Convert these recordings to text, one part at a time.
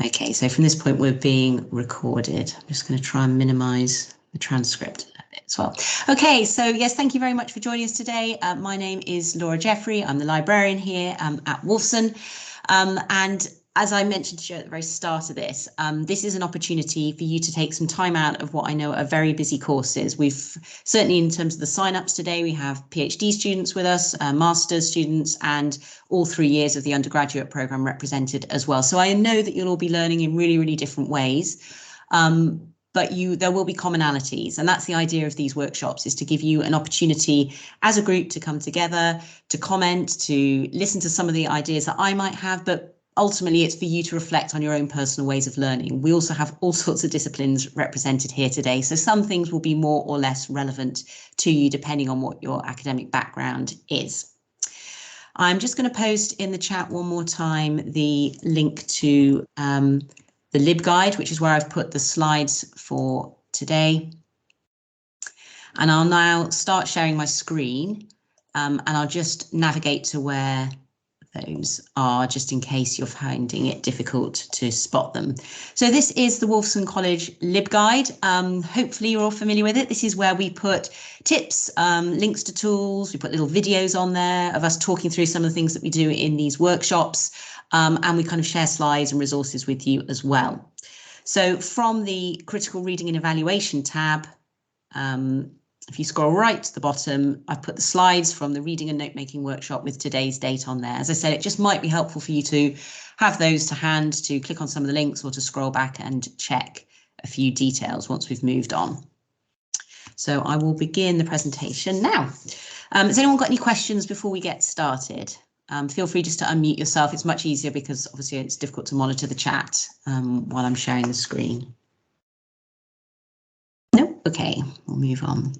Okay, so from this point, we're being recorded. I'm just going to try and minimize the transcript a bit as well. Okay, so yes, thank you very much for joining us today. My name is Laura Jeffrey. I'm the librarian here at Wolfson. And as I mentioned to you at the very start of this, this is an opportunity for you to take some time out of what I know are very busy courses. We've certainly, in terms of the sign-ups today, we have PhD students with us, master's students, and all 3 years of the undergraduate programme represented as well. So I know that you'll all be learning in really, really different ways. But there will be commonalities, and that's the idea of these workshops, is to give you an opportunity as a group to come together, to comment, to listen to some of the ideas that I might have, but ultimately it's for you to reflect on your own personal ways of learning. We also have all sorts of disciplines represented here today, so some things will be more or less relevant to you depending on what your academic background is. I'm just going to post in the chat one more time the link to the LibGuide, which is where I've put the slides for today. And I'll now start sharing my screen, and I'll just navigate to where those are, just in case you're finding it difficult to spot them. So this is the Wolfson College LibGuide. Hopefully you're all familiar with it. This is where we put tips, links to tools, we put little videos on there of us talking through some of the things that we do in these workshops. And we kind of share slides and resources with you as well. So from the Critical Reading and Evaluation tab, if you scroll right to the bottom, I've put the slides from the reading and note-making workshop with today's date on there. As I said, it just might be helpful for you to have those to hand, to click on some of the links or to scroll back and check a few details once we've moved on. So I will begin the presentation now. Has anyone got any questions before we get started? Feel free just to unmute yourself. It's much easier because obviously it's difficult to monitor the chat while I'm sharing the screen. No? Okay, we'll move on.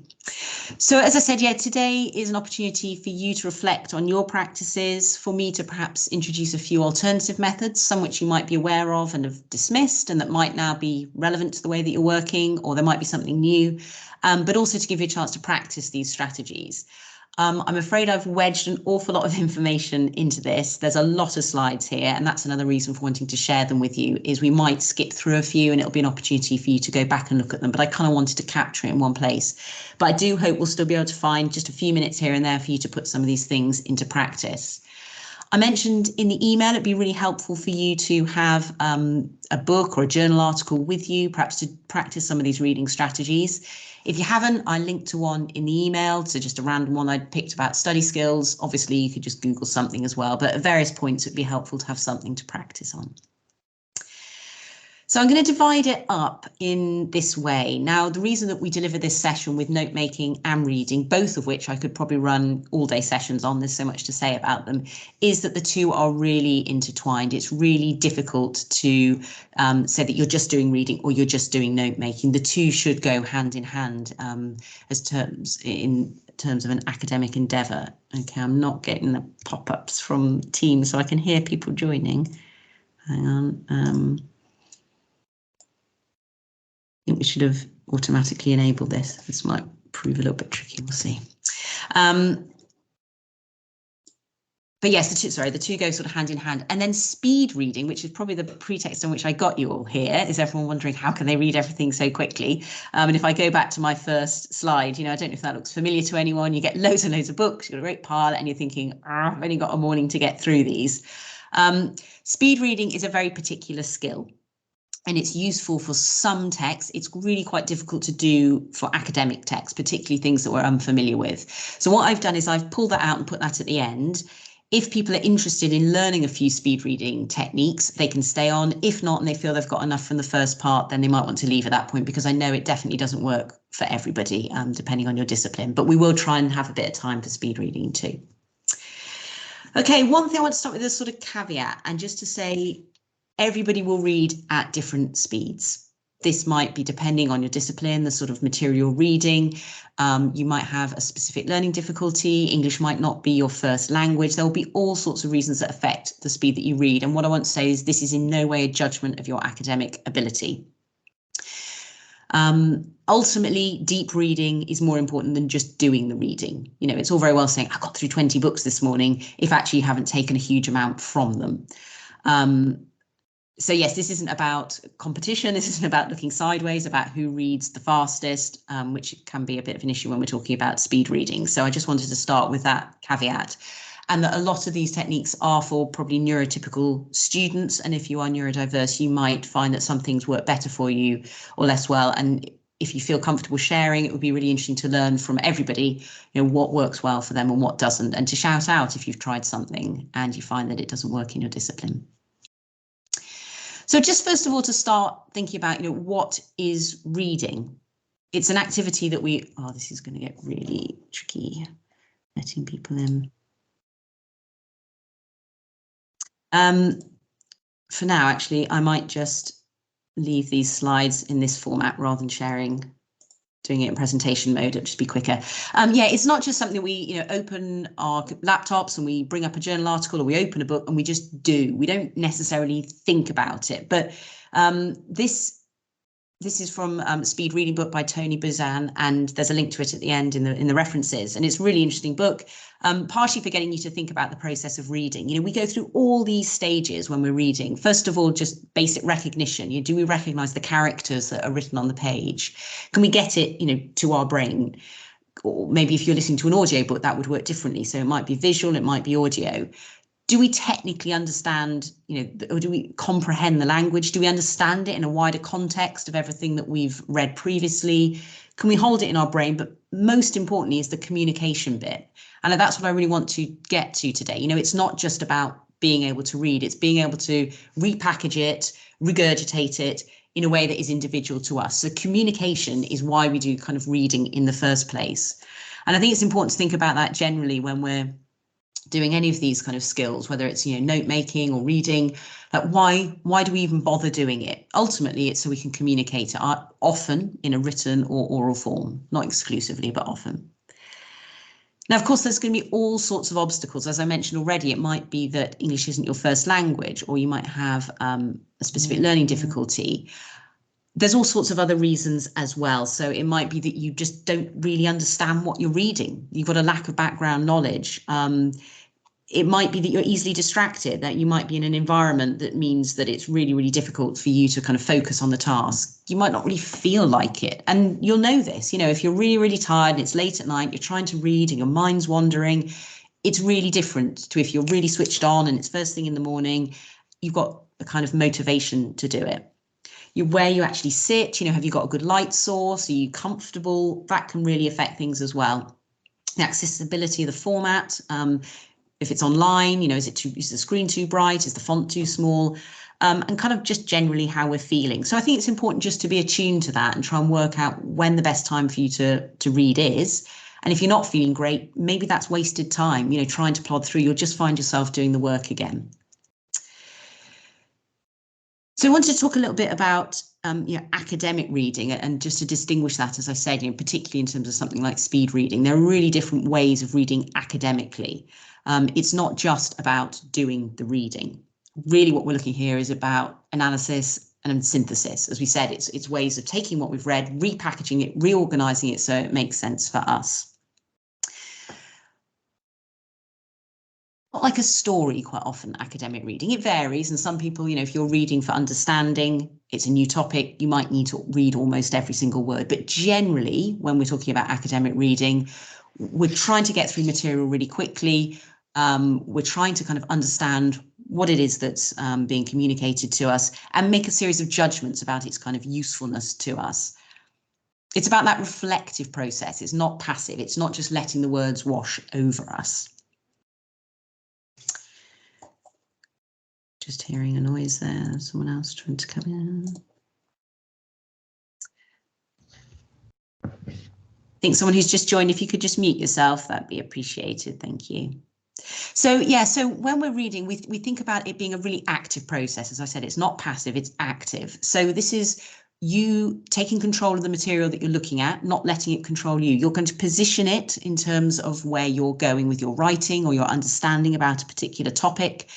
So as I said, yeah, today is an opportunity for you to reflect on your practices, for me to perhaps introduce a few alternative methods, some which you might be aware of and have dismissed and that might now be relevant to the way that you're working, or there might be something new, but also to give you a chance to practice these strategies. I'm afraid I've wedged an awful lot of information into this. There's a lot of slides here, and that's another reason for wanting to share them with you, is we might skip through a few and it'll be an opportunity for you to go back and look at them, but I kind of wanted to capture it in one place. But I do hope we'll still be able to find just a few minutes here and there for you to put some of these things into practice. I mentioned in the email it'd be really helpful for you to have a book or a journal article with you, perhaps to practice some of these reading strategies. If you haven't, I linked to one in the email, so just a random one I'd picked about study skills. Obviously, you could just Google something as well, but at various points it'd be helpful to have something to practice on. So I'm going to divide it up in this way. Now, the reason that we deliver this session with note making and reading, both of which I could probably run all day sessions on, there's so much to say about them, is that the two are really intertwined. It's really difficult to say that you're just doing reading or you're just doing note making. The two should go hand in hand in terms of an academic endeavour. Okay, I'm not getting the pop-ups from Teams so I can hear people joining. Hang on. I think we should have automatically enabled this. This might prove a little bit tricky, we'll see. But yes, the two go sort of hand in hand. And then speed reading, which is probably the pretext on which I got you all here, is everyone wondering how can they read everything so quickly? And if I go back to my first slide, I don't know if that looks familiar to anyone. You get loads and loads of books, you've got a great pile, and you're thinking, I've only got a morning to get through these. Speed reading is a very particular skill, and it's useful for some texts. It's really quite difficult to do for academic texts, particularly things that we're unfamiliar with. So what I've done is I've pulled that out and put that at the end. If people are interested in learning a few speed reading techniques, they can stay on. If not, and they feel they've got enough from the first part, then they might want to leave at that point, because I know it definitely doesn't work for everybody, depending on your discipline. But we will try and have a bit of time for speed reading too. Okay, one thing I want to start with is a sort of caveat, and just to say, everybody will read at different speeds. This might be depending on your discipline, the sort of material reading. You might have a specific learning difficulty. English might not be your first language. There will be all sorts of reasons that affect the speed that you read. And what I want to say is this is in no way a judgment of your academic ability. Ultimately, deep reading is more important than just doing the reading. It's all very well saying, I got through 20 books this morning, if actually you haven't taken a huge amount from them. So yes, this isn't about competition. This isn't about looking sideways, about who reads the fastest, which can be a bit of an issue when we're talking about speed reading. So I just wanted to start with that caveat. And that a lot of these techniques are for probably neurotypical students. And if you are neurodiverse, you might find that some things work better for you or less well. And if you feel comfortable sharing, it would be really interesting to learn from everybody, what works well for them and what doesn't, and to shout out if you've tried something and you find that it doesn't work in your discipline. So just first of all, to start thinking about, what is reading? It's an activity that this is going to get really tricky, letting people in. For now, actually, I might just leave these slides in this format rather than doing it in presentation mode. It'll just be quicker. Yeah, it's not just something we, open our laptops and we bring up a journal article, or we open a book and we just do. We don't necessarily think about it. But this is from a speed reading book by Tony Buzan, and there's a link to it at the end in the references. And it's a really interesting book, partially for getting you to think about the process of reading. We go through all these stages when we're reading. First of all, just basic recognition. Do we recognize the characters that are written on the page? Can we get it, to our brain? Or maybe if you're listening to an audio book, that would work differently. So it might be visual, it might be audio. Do we technically understand, or do we comprehend the language? Do we understand it in a wider context of everything that we've read previously? Can we hold it in our brain? But most importantly is the communication bit. And that's what I really want to get to today. It's not just about being able to read, it's being able to repackage it, regurgitate it in a way that is individual to us. So communication is why we do kind of reading in the first place. And I think it's important to think about that generally when we're doing any of these kind of skills, whether it's note making or reading. Like why do we even bother doing it? Ultimately, it's so we can communicate it, often in a written or oral form, not exclusively, but often. Now, of course, there's going to be all sorts of obstacles. As I mentioned already, it might be that English isn't your first language, or you might have a specific learning difficulty. There's all sorts of other reasons as well. So it might be that you just don't really understand what you're reading. You've got a lack of background knowledge. It might be that you're easily distracted, that you might be in an environment that means that it's really, really difficult for you to kind of focus on the task. You might not really feel like it. And you'll know this, if you're really, really tired and it's late at night, you're trying to read and your mind's wandering. It's really different to if you're really switched on and it's first thing in the morning, you've got a kind of motivation to do it. Where you actually sit, have you got a good light source? Are you comfortable? That can really affect things as well. The accessibility of the format, if it's online, is the screen too bright? Is the font too small? And kind of just generally how we're feeling. So I think it's important just to be attuned to that and try and work out when the best time for you to read is. And if you're not feeling great, maybe that's wasted time, trying to plod through. You'll just find yourself doing the work again. So I wanted to talk a little bit about academic reading, and just to distinguish that, as I said, particularly in terms of something like speed reading, there are really different ways of reading academically. It's not just about doing the reading. Really what we're looking here is about analysis and synthesis. As we said, it's ways of taking what we've read, repackaging it, reorganizing it so it makes sense for us. Not like a story, quite often, academic reading. It varies, and some people, if you're reading for understanding, it's a new topic, you might need to read almost every single word. But generally, when we're talking about academic reading, we're trying to get through material really quickly. We're trying to kind of understand what it is that's being communicated to us and make a series of judgments about its kind of usefulness to us. It's about that reflective process. It's not passive. It's not just letting the words wash over us. Just hearing a noise there, someone else trying to come in. I think someone who's just joined, if you could just mute yourself, that'd be appreciated. Thank you. So yeah, so when we're reading, we think about it being a really active process. As I said, it's not passive, it's active. So this is you taking control of the material that you're looking at, not letting it control you. You're going to position it in terms of where you're going with your writing or your understanding about a particular topic.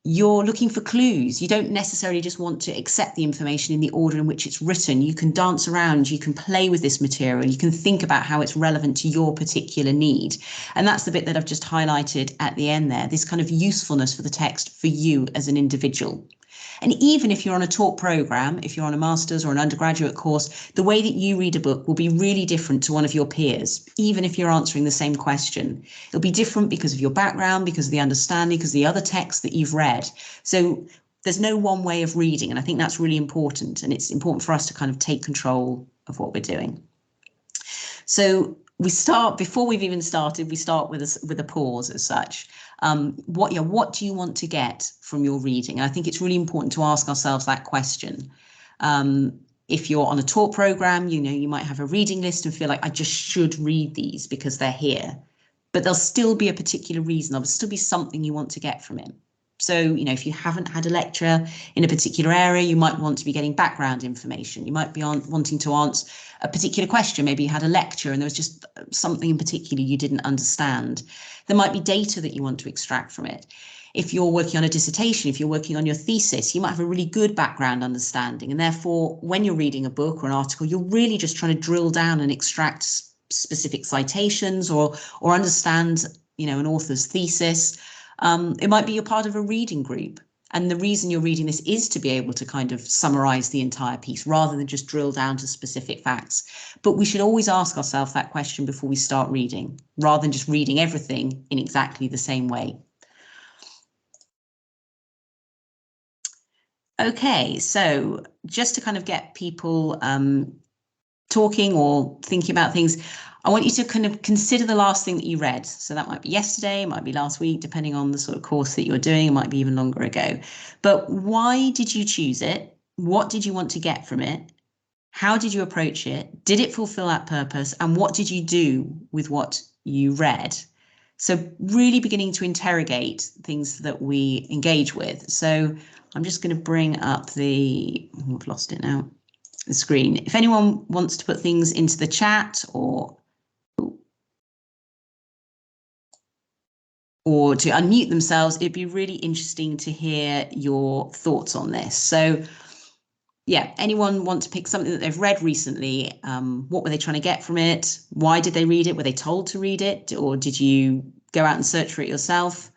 You're looking for clues. You don't necessarily just want to accept the information in the order in which it's written. You can dance around, you can play with this material, you can think about how it's relevant to your particular need. And that's the bit that I've just highlighted at the end there, this kind of usefulness for the text for you as an individual. And even if you're on a taught program, if you're on a master's or an undergraduate course, the way that you read a book will be really different to one of your peers, even if you're answering the same question. It'll be different because of your background, because of the understanding, because of the other text that you've read. So there's no one way of reading, and I think that's really important. And it's important for us to kind of take control of what we're doing. So we start, before we've even started, we start with a pause as such. What do you want to get from your reading? And I think it's really important to ask ourselves that question. If you're on a taught program, you might have a reading list and feel like I just should read these because they're here. But there'll still be a particular reason. There'll still be something you want to get from it. So, if you haven't had a lecture in a particular area, you might want to be getting background information. You might be wanting to answer a particular question. Maybe you had a lecture and there was just something in particular you didn't understand. There might be data that you want to extract from it. If you're working on a dissertation, if you're working on your thesis, you might have a really good background understanding. And therefore, when you're reading a book or an article, you're really just trying to drill down and extract specific citations or understand, an author's thesis. It might be you're part of a reading group, and the reason you're reading this is to be able to kind of summarize the entire piece rather than just drill down to specific facts. But we should always ask ourselves that question before we start reading, rather than just reading everything in exactly the same way. Okay, so just to kind of get people talking or thinking about things, I want you to kind of consider the last thing that you read. So that might be yesterday, it might be last week, depending on the sort of course that you're doing, it might be even longer ago. But why did you choose it? What did you want to get from it? How did you approach it? Did it fulfill that purpose? And what did you do with what you read? So really beginning to interrogate things that we engage with. So I'm just going to bring up I've lost it now, the screen. If anyone wants to put things into the chat or to unmute themselves, it'd be really interesting to hear your thoughts on this. So yeah, anyone want to pick something that they've read recently? What were they trying to get from it? Why did they read it? Were they told to read it? Or did you go out and search for it yourself?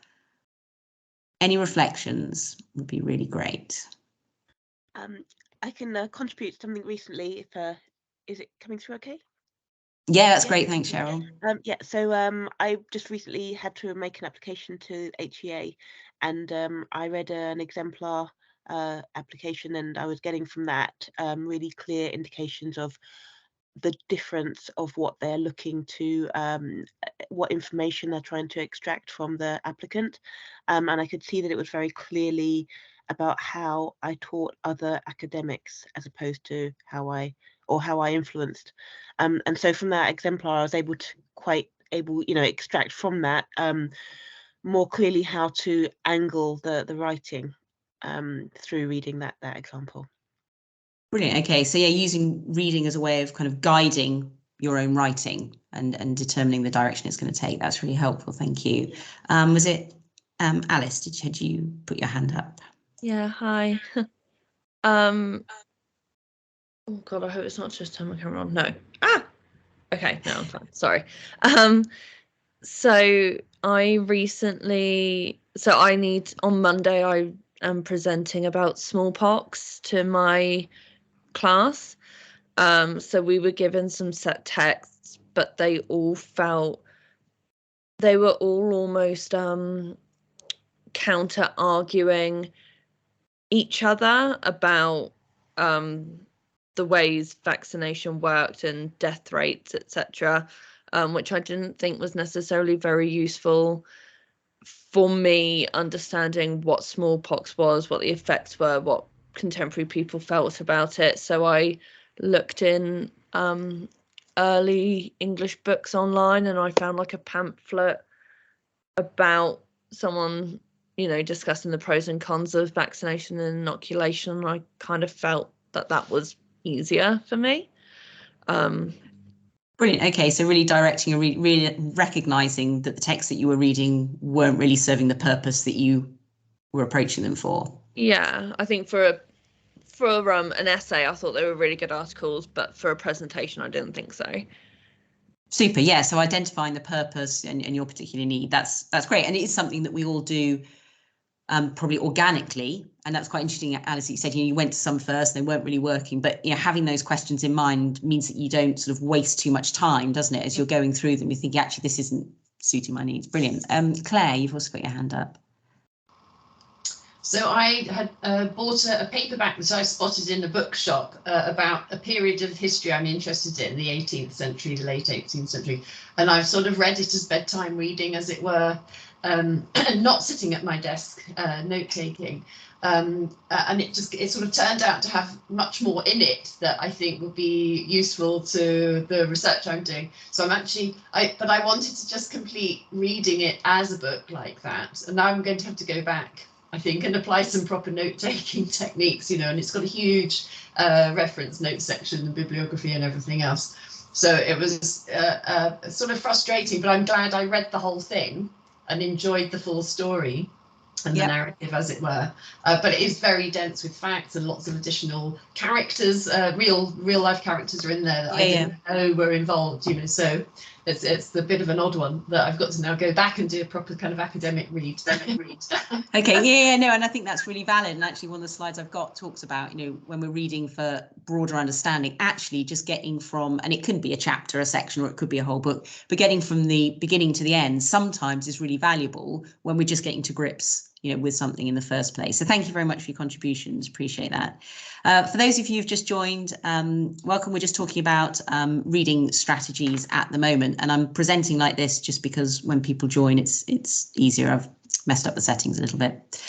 Any reflections would be really great. I can contribute something recently. If is it coming through okay? Yeah, that's great. Thanks, Cheryl. Yeah, so I just recently had to make an application to HEA, and I read an exemplar application, and I was getting from that really clear indications of the difference of what they're looking to, what information they're trying to extract from the applicant. And I could see that it was very clearly about how I taught other academics as opposed to how I influenced. And so from that exemplar, I was able to extract from that more clearly how to angle the writing through reading that example. Brilliant. Okay, so yeah, using reading as a way of kind of guiding your own writing and determining the direction it's going to take. That's really helpful. Thank you. Was it Alice? Had you put your hand up? Yeah. Hi. Oh God, I hope it's not just turn my camera on. No. Okay. No, I'm fine. Sorry. So on Monday I am presenting about smallpox to my class. So we were given some set texts, but they all were all almost counter arguing each other about the ways vaccination worked and death rates, etc., which I didn't think was necessarily very useful for me understanding what smallpox was, what the effects were, what contemporary people felt about it. So I looked in early English books online, and I found like a pamphlet about someone discussing the pros and cons of vaccination and inoculation. And I kind of felt that was easier for me. Brilliant. Okay, so really directing, really recognizing that the texts that you were reading weren't really serving the purpose that you were approaching them for. Yeah, I think for an essay, I thought they were really good articles, but for a presentation, I didn't think so. Super. Yeah. So identifying the purpose and your particular need, that's great. And it is something that we all do probably organically. And that's quite interesting, Alice, you said, you went to some first, they weren't really working, but having those questions in mind means that you don't sort of waste too much time, doesn't it? As you're going through them, you think, actually, this isn't suiting my needs. Brilliant. Claire, you've also got your hand up. So I had bought a paperback that I spotted in a bookshop about a period of history I'm interested in, the 18th century, the late 18th century. And I've sort of read it as bedtime reading, as it were, not sitting at my desk, note-taking. And it sort of turned out to have much more in it that I think would be useful to the research I'm doing. So but I wanted to just complete reading it as a book like that. And now I'm going to have to go back, I think, and apply some proper note-taking techniques, and it's got a huge reference note section and bibliography and everything else. So it was sort of frustrating, but I'm glad I read the whole thing and enjoyed the full story and the narrative, as it were. But it is very dense with facts and lots of additional characters. Real life characters are in there that I didn't know were involved, so it's a bit of an odd one that I've got to now go back and do a proper kind of academic read. Okay, no, and I think that's really valid. And actually, one of the slides I've got talks about, when we're reading for broader understanding, actually just getting from, and it could be a chapter, a section, or it could be a whole book, but getting from the beginning to the end sometimes is really valuable when we're just getting to grips with something in the first place. So thank you very much for your contributions. Appreciate that. For those of you who've just joined, welcome. We're just talking about reading strategies at the moment, and I'm presenting like this just because when people join, it's easier. I've messed up the settings a little bit.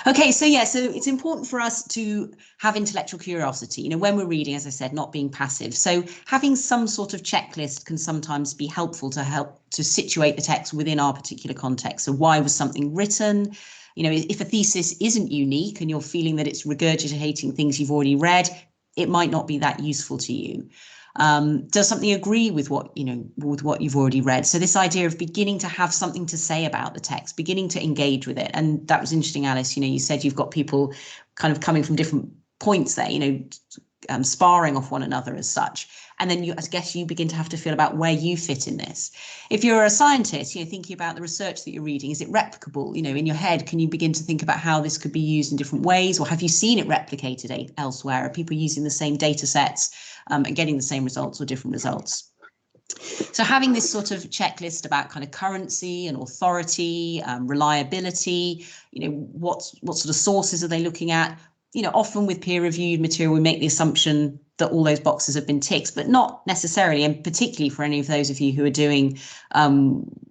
Okay, so it's important for us to have intellectual curiosity, when we're reading, as I said, not being passive. So having some sort of checklist can sometimes be helpful to help to situate the text within our particular context. So why was something written? If a thesis isn't unique and you're feeling that it's regurgitating things you've already read, it might not be that useful to you. Does something agree with what you've already read? So this idea of beginning to have something to say about the text, beginning to engage with it. And that was interesting, Alice, you said you've got people kind of coming from different points there, sparring off one another as such. And then I guess you begin to have to feel about where you fit in this. If you're a scientist, thinking about the research that you're reading, is it replicable? In your head, can you begin to think about how this could be used in different ways? Or have you seen it replicated elsewhere? Are people using the same data sets and getting the same results or different results? So having this sort of checklist about kind of currency and authority, reliability, what sort of sources are they looking at? Often with peer-reviewed material, we make the assumption that all those boxes have been ticked, but not necessarily, and particularly for any of those of you who are doing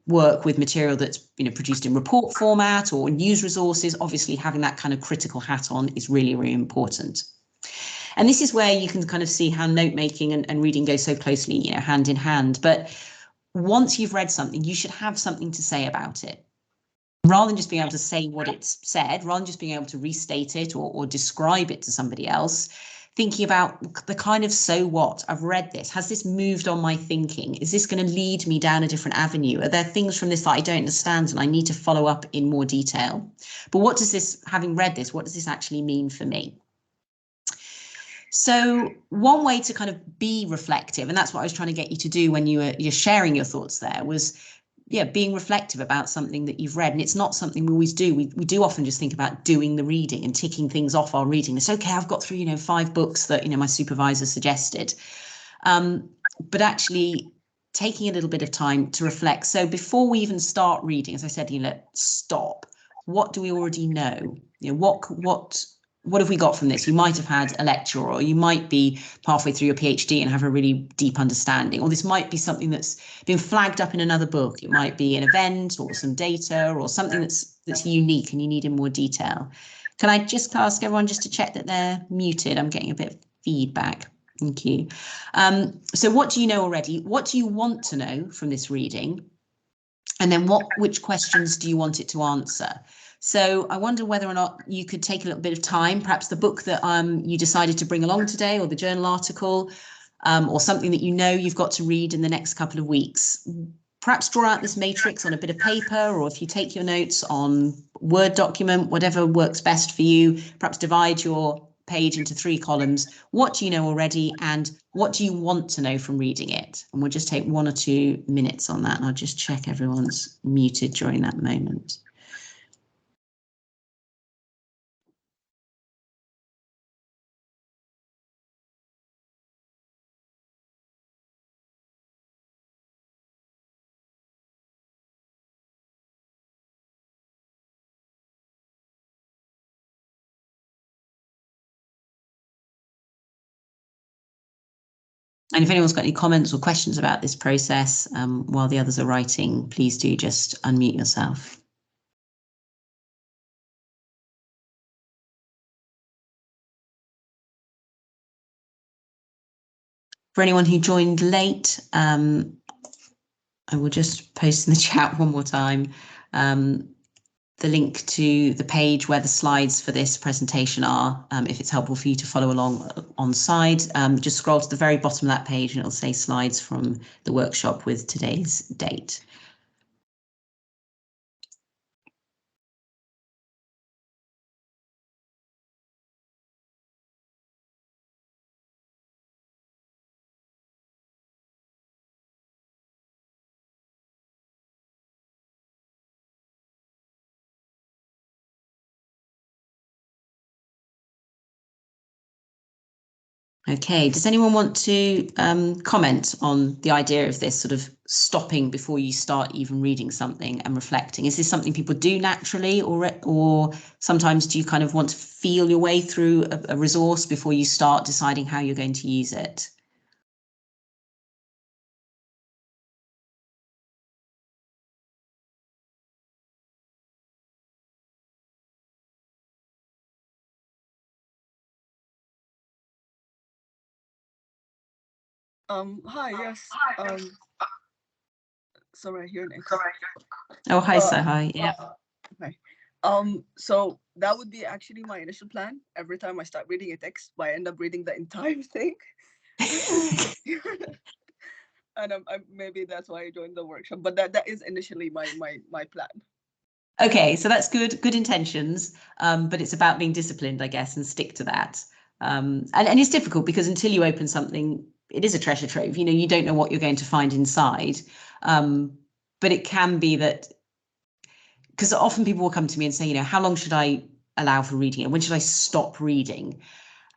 work with material that's produced in report format or news resources. Obviously, having that kind of critical hat on is really, really important. And this is where you can kind of see how note making and reading go so closely, hand in hand. But once you've read something, you should have something to say about it. Rather than just being able to say what it's said, rather than just being able to restate it or describe it to somebody else, thinking about the kind of so what, I've read this, has this moved on my thinking? Is this going to lead me down a different avenue? Are there things from this that I don't understand and I need to follow up in more detail? But what does this, having read this, what does this actually mean for me? So one way to kind of be reflective, and that's what I was trying to get you to do when you're sharing your thoughts there, was being reflective about something that you've read. And it's not something we always do. We do often just think about doing the reading and ticking things off our reading. It's okay, I've got through, 5 books that, my supervisor suggested. But actually taking a little bit of time to reflect. So before we even start reading, as I said, stop. What do we already know? What have we got from this? You might have had a lecture, or you might be halfway through your PhD and have a really deep understanding, or this might be something that's been flagged up in another book. It might be an event or some data or something that's unique and you need in more detail. Can I just ask everyone just to check that they're muted? I'm getting a bit of feedback. Thank you. So what do you know already? What do you want to know from this reading? And then which questions do you want it to answer? So I wonder whether or not you could take a little bit of time, perhaps the book that you decided to bring along today, or the journal article, or something that you've got to read in the next couple of weeks. Perhaps draw out this matrix on a bit of paper, or if you take your notes on Word document, whatever works best for you, perhaps divide your page into 3 columns. What do you know already, and what do you want to know from reading it? And we'll just take 1 or 2 minutes on that, and I'll just check everyone's muted during that moment. And if anyone's got any comments or questions about this process while the others are writing, please do just unmute yourself. For anyone who joined late, I will just post in the chat one more time the link to the page where the slides for this presentation are, if it's helpful for you to follow along on side. Just scroll to the very bottom of that page and it'll say slides from the workshop with today's date. Okay, does anyone want to comment on the idea of this sort of stopping before you start even reading something and reflecting? Is this something people do naturally, or sometimes do you kind of want to feel your way through a resource before you start deciding how you're going to use it? Hi, yes. Sorry, I hear next. Oh, hi, so hi, yeah. Okay. So that would be actually my initial plan. Every time I start reading a text, I end up reading the entire thing. And maybe that's why I joined the workshop. But that is initially my plan. Okay, so that's good intentions, but it's about being disciplined, I guess, and stick to that. And it's difficult because until you open something, it is a treasure trove. You know, you don't know what you're going to find inside. But it can be that, because often people will come to me and say, you know, how long should I allow for reading it? When should I stop reading?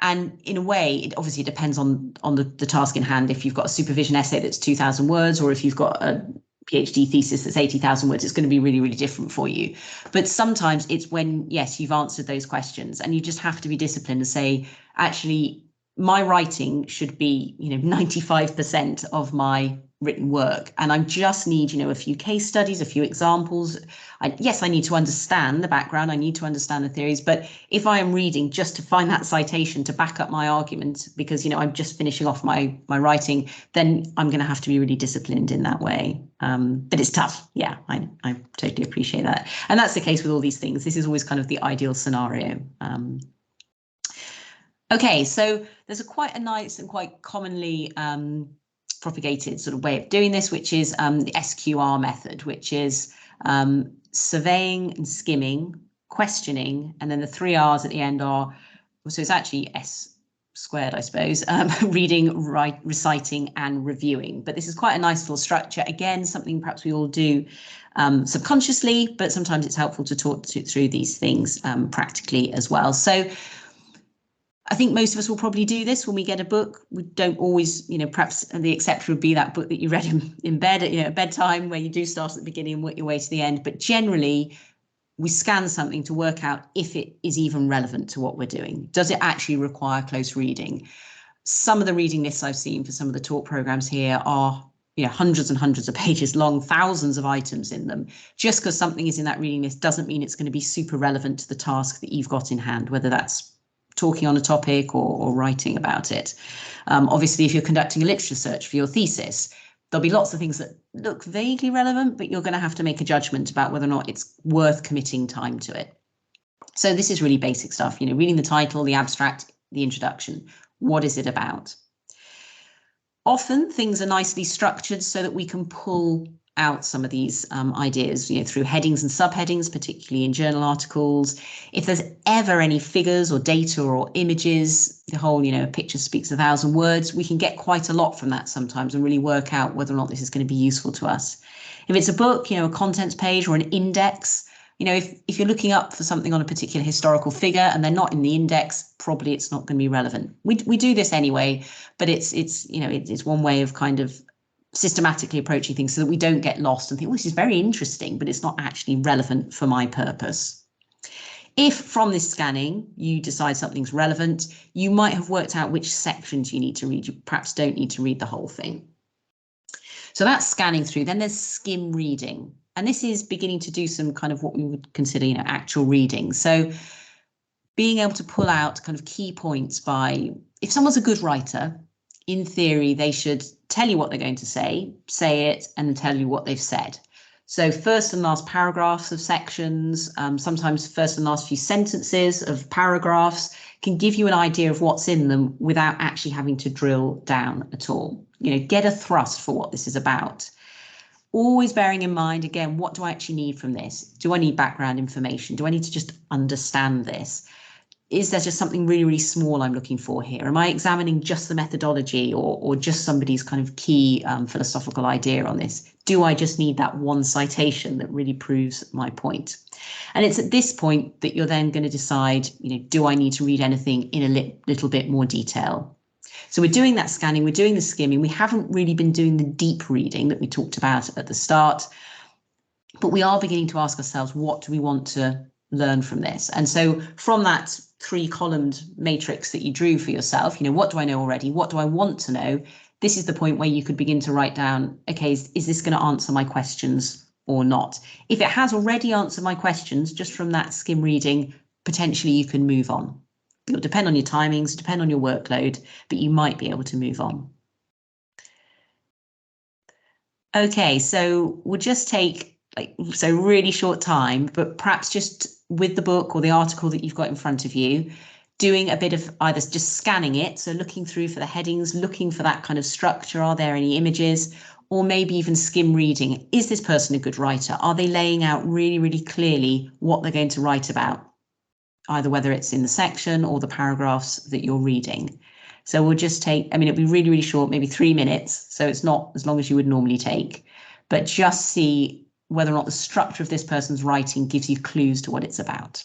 And in a way, it obviously depends on the task in hand. If you've got a supervision essay that's 2,000 words, or if you've got a PhD thesis that's 80,000 words, it's going to be really, really different for you. But sometimes it's when, yes, you've answered those questions and you just have to be disciplined and say, actually, my writing should be, 95% of my written work. And I just need, a few case studies, a few examples. Yes, I need to understand the background. I need to understand the theories. But if I am reading just to find that citation to back up my argument, because, I'm just finishing off my writing, then I'm going to have to be really disciplined in that way. But it's tough. Yeah, I totally appreciate that. And that's the case with all these things. This is always kind of the ideal scenario. Okay, so there's quite a nice and quite commonly propagated sort of way of doing this, which is the SQR method, which is surveying and skimming, questioning, and then the 3 R's at the end are, so it's actually S squared, I suppose, reading, reciting, and reviewing. But this is quite a nice little structure. Again, something perhaps we all do subconsciously, but sometimes it's helpful to talk through these things practically as well. So I think most of us will probably do this when we get a book. We don't always, perhaps the exception would be that book that you read in bed at, bedtime, where you do start at the beginning and work your way to the end. But generally, we scan something to work out if it is even relevant to what we're doing. Does it actually require close reading? Some of the reading lists I've seen for some of the talk programs here are, hundreds and hundreds of pages long, thousands of items in them. Just because something is in that reading list doesn't mean it's going to be super relevant to the task that you've got in hand, whether that's talking on a topic or writing about it. Obviously, if you're conducting a literature search for your thesis, there'll be lots of things that look vaguely relevant, but you're going to have to make a judgment about whether or not it's worth committing time to it. So this is really basic stuff, reading the title, the abstract, the introduction. What is it about? Often things are nicely structured so that we can pull out some of these ideas, through headings and subheadings, particularly in journal articles. If there's ever any figures or data or images, the whole, a picture speaks 1,000 words, we can get quite a lot from that sometimes and really work out whether or not this is going to be useful to us. If it's a book, a contents page or an index, if you're looking up for something on a particular historical figure and they're not in the index, probably it's not going to be relevant. We do this anyway, but it's one way of kind of systematically approaching things so that we don't get lost and think, well, this is very interesting, but it's not actually relevant for my purpose. If from this scanning you decide something's relevant, you might have worked out which sections you need to read. You perhaps don't need to read the whole thing. So that's scanning through. Then there's skim reading. And this is beginning to do some kind of what we would consider, actual reading. So being able to pull out kind of key points by, if someone's a good writer, in theory, they should tell you what they're going to say it, and then tell you what they've said. So first and last paragraphs of sections, sometimes first and last few sentences of paragraphs can give you an idea of what's in them without actually having to drill down at all. Get a thrust for what this is about. Always bearing in mind, again, what do I actually need from this? Do I need background information? Do I need to just understand this? Is there just something really, really small I'm looking for here? Am I examining just the methodology or just somebody's kind of key philosophical idea on this? Do I just need that one citation that really proves my point? And it's at this point that you're then going to decide, do I need to read anything in a little bit more detail? So we're doing that scanning, we're doing the skimming. We haven't really been doing the deep reading that we talked about at the start, but we are beginning to ask ourselves, what do we want to learn from this? And so from that 3-columned matrix that you drew for yourself, what do I know already? What do I want to know? This is the point where you could begin to write down, okay, is this going to answer my questions or not? If it has already answered my questions just from that skim reading, potentially you can move on. It'll depend on your timings, depend on your workload, but you might be able to move on. Okay, so we'll just take really short time, but perhaps just with the book or the article that you've got in front of you, doing a bit of either just scanning it, so looking through for the headings, looking for that kind of structure, are there any images, or maybe even skim reading. Is this person a good writer? Are they laying out really, really clearly what they're going to write about? Either whether it's in the section or the paragraphs that you're reading. So we'll just take, it'll be really, really short, maybe 3 minutes. So it's not as long as you would normally take, but just see whether or not the structure of this person's writing gives you clues to what it's about.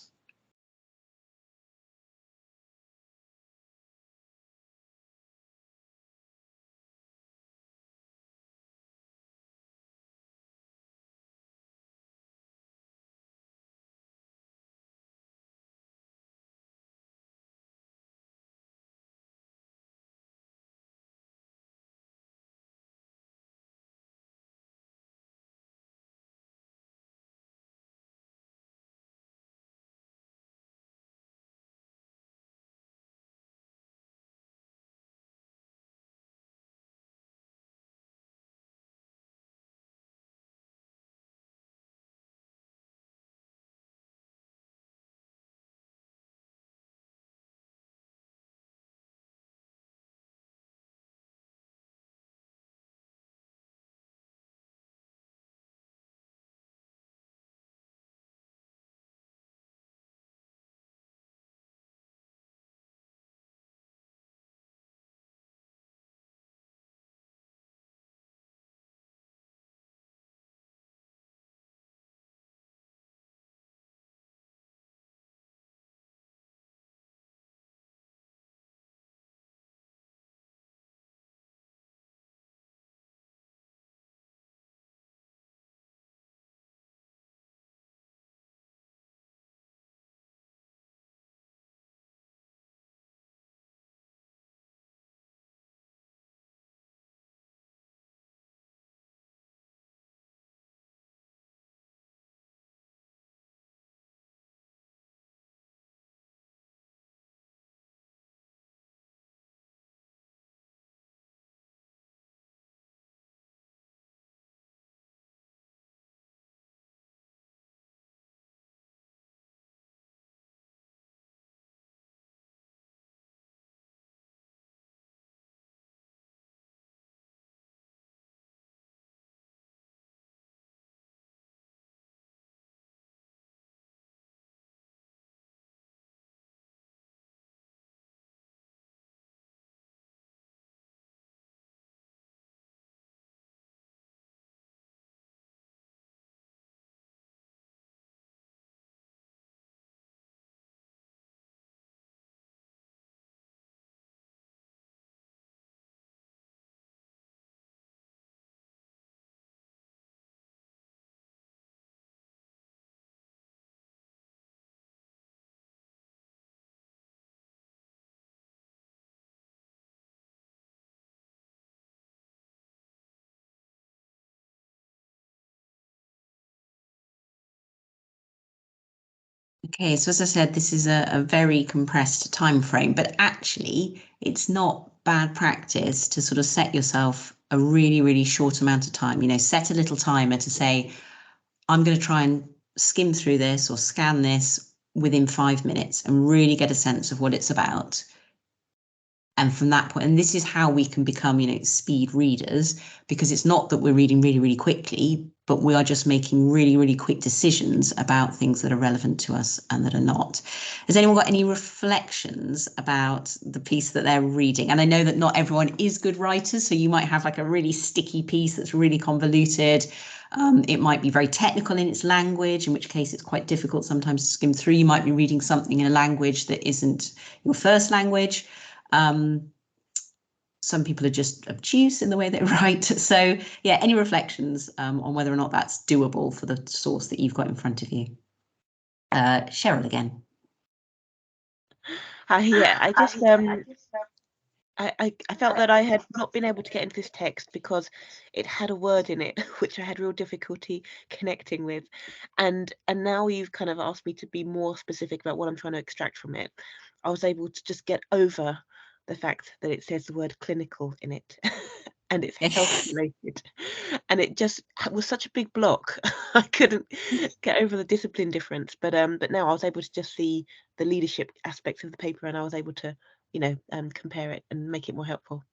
Okay, so as I said, this is a very compressed time frame, but actually it's not bad practice to sort of set yourself a really, really short amount of time. You know, set a little timer to say, I'm going to try and skim through this or scan this within 5 minutes and really get a sense of what it's about. And from that point, and this is how we can become, you know, speed readers, because it's not that we're reading really, really quickly, but we are just making really, really quick decisions about things that are relevant to us and that are not. Has anyone got any reflections about the piece that they're reading? And I know that not everyone is good writers, so you might have like a really sticky piece that's really convoluted. It might be very technical in its language, in which case it's quite difficult sometimes to skim through. You might be reading something in a language that isn't your first language. Some people are just obtuse in the way they write. So yeah, any reflections on whether or not that's doable for the source that you've got in front of you? Cheryl again. Yeah, I felt that I had not been able to get into this text because it had a word in it which I had real difficulty connecting with, and now you've kind of asked me to be more specific about what I'm trying to extract from it. I was able to just get over the fact that it says the word clinical in it and it's health related, and it just was such a big block. I couldn't get over the discipline difference, but now I was able to just see the leadership aspects of the paper, and I was able to, you know, compare it and make it more helpful.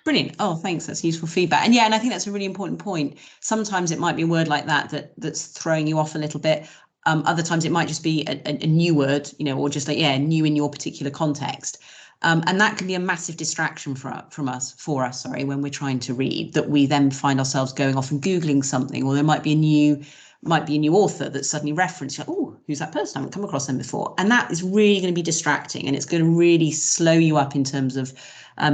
Brilliant. Oh, thanks. That's useful feedback. And yeah, and I think that's a really important point. Sometimes it might be a word like that's throwing you off a little bit. Other times it might just be a new word, you know, or just like, yeah, new in your particular context. And that can be a massive distraction for us, when we're trying to read, that we then find ourselves going off and Googling something, or there might be a new author that's suddenly referenced, like, oh, who's that person? I haven't come across them before. And that is really going to be distracting, and it's going to really slow you up in terms of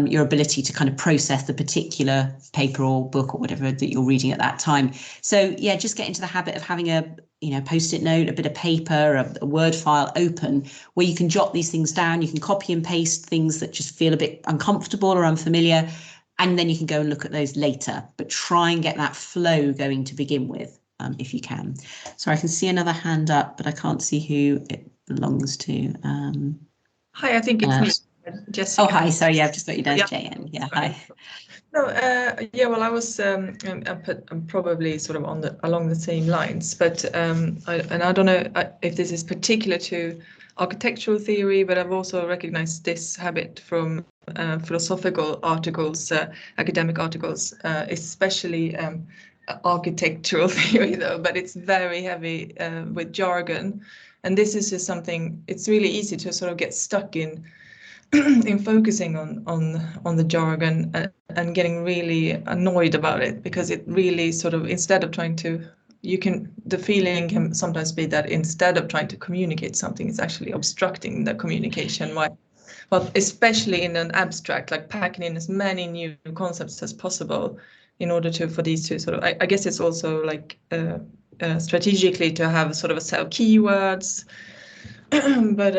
your ability to kind of process the particular paper or book or whatever that you're reading at that time. So yeah, just get into the habit of having a, you know, post-it note, a bit of paper, a Word file open where you can jot these things down. You can copy and paste things that just feel a bit uncomfortable or unfamiliar, and then you can go and look at those later. But try and get that flow going to begin with, if you can. So I can see another hand up, but I can't see who it belongs to. Hi, I think it's me. Jessica. Oh, hi. Sorry, yeah, I've just got you down as Yeah. JN. Yeah, hi. No, yeah. Well, I was I'm probably sort of along the same lines, but I don't know if this is particular to architectural theory, but I've also recognized this habit from philosophical articles, academic articles, especially architectural theory, though. But it's very heavy with jargon, and this is just something. It's really easy to sort of get stuck in focusing on the jargon and getting really annoyed about it, because it really sort of, instead of trying to, the feeling can sometimes be that instead of trying to communicate something, it's actually obstructing the communication. Well, especially in an abstract, like packing in as many new concepts as possible in order for these to sort of, I guess it's also like strategically to have sort of a set of keywords, but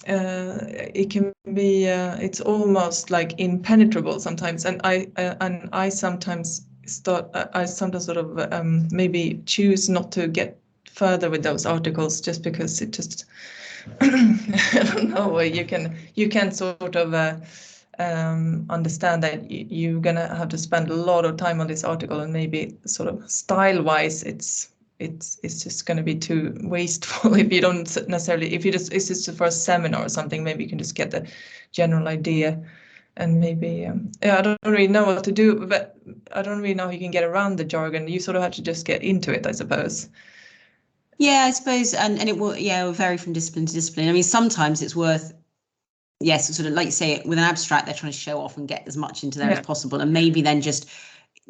it can be it's almost like impenetrable sometimes, and I sometimes sort of maybe choose not to get further with those articles, just because it just I don't know, you can sort of understand that you're gonna have to spend a lot of time on this article, and maybe sort of style-wise it's just going to be too wasteful if you don't necessarily, if it's just for a seminar or something, maybe you can just get the general idea, and maybe yeah, I don't really know what to do, but I don't really know how you can get around the jargon. You sort of have to just get into it, I suppose. Yeah, I suppose, and it will, yeah, it will vary from discipline to discipline. I mean, sometimes it's worth, yes, sort of like you say, with an abstract, they're trying to show off and get as much into there as possible, and maybe then just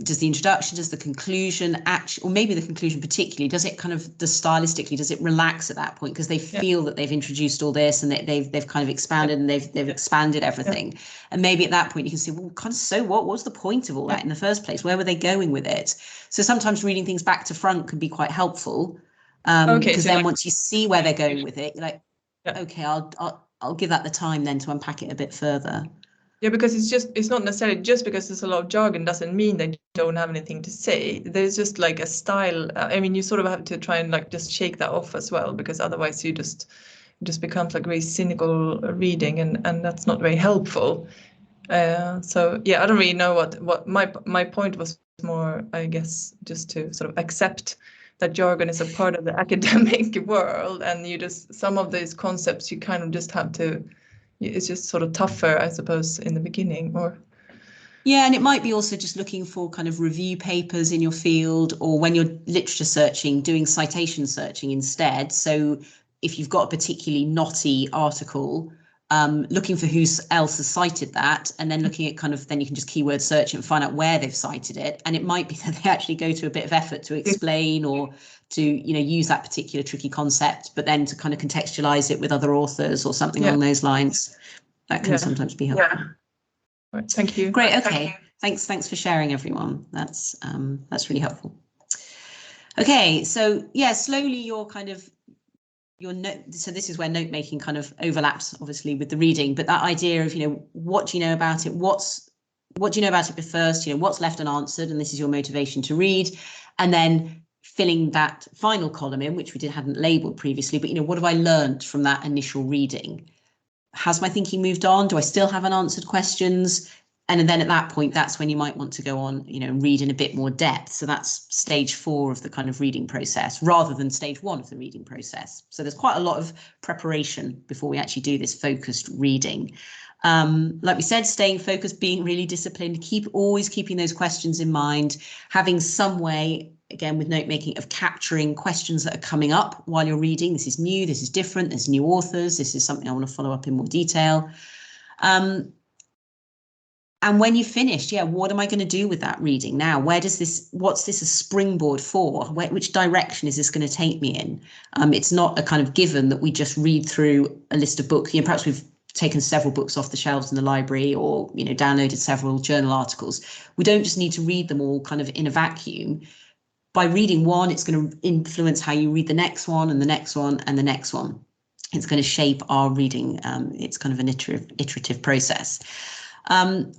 does the introduction, does the conclusion actually, or maybe the conclusion particularly, does it kind of, stylistically, does it relax at that point because they feel that they've introduced all this and they've kind of expanded and they've expanded everything, and maybe at that point you can say, well, kind of, so what was the point of all that in the first place? Where were they going with it? So sometimes reading things back to front can be quite helpful, because then once you see where they're going with it, you're like, okay, I'll give that the time then to unpack it a bit further. Yeah, because it's not necessarily just because there's a lot of jargon doesn't mean that you don't have anything to say. There's just like a style. I mean, you sort of have to try and like just shake that off as well, because otherwise you just becomes like very cynical reading, and that's not very helpful. So yeah, I don't really know what my point was more, I guess, just to sort of accept that jargon is a part of the academic world, and you just some of these concepts you kind of just have to. It's just sort of tougher, I suppose, in the beginning, or. Yeah, and it might be also just looking for kind of review papers in your field, or when you're literature searching, doing citation searching instead. So if you've got a particularly knotty article, looking for who else has cited that, and then looking at kind of, then you can just keyword search it and find out where they've cited it. And it might be that they actually go to a bit of effort to explain or to, you know, use that particular tricky concept, but then to kind of contextualize it with other authors or something along those lines. That can sometimes be helpful. Yeah. Right, thank you. Great. Okay. Thanks for sharing, everyone. That's really helpful. Okay. So yeah, slowly your note. So this is where note making kind of overlaps, obviously, with the reading. But that idea of, you know, what do you know about it? What do you know about it first? You know, what's left unanswered, and this is your motivation to read, and then filling that final column in, which we hadn't labelled previously. But you know, what have I learned from that initial reading? Has my thinking moved on? Do I still have unanswered questions? And then at that point, that's when you might want to go on, you know, and read in a bit more depth. So that's stage 4 of the kind of reading process, rather than stage 1 of the reading process. So there's quite a lot of preparation before we actually do this focused reading. Like we said, staying focused, being really disciplined, always keeping those questions in mind, having some way, again, with note making, of capturing questions that are coming up while you're reading. This is new, this is different, there's new authors, this is something I want to follow up in more detail. And when you've finished, what am I going to do with that reading now? What's this a springboard for? Which direction is this going to take me in? It's not a kind of given that we just read through a list of books. You know, perhaps we've taken several books off the shelves in the library, or, you know, downloaded several journal articles. We don't just need to read them all kind of in a vacuum. By reading one, it's going to influence how you read the next one and the next one and the next one. It's going to shape our reading. It's kind of an iterative process. I'm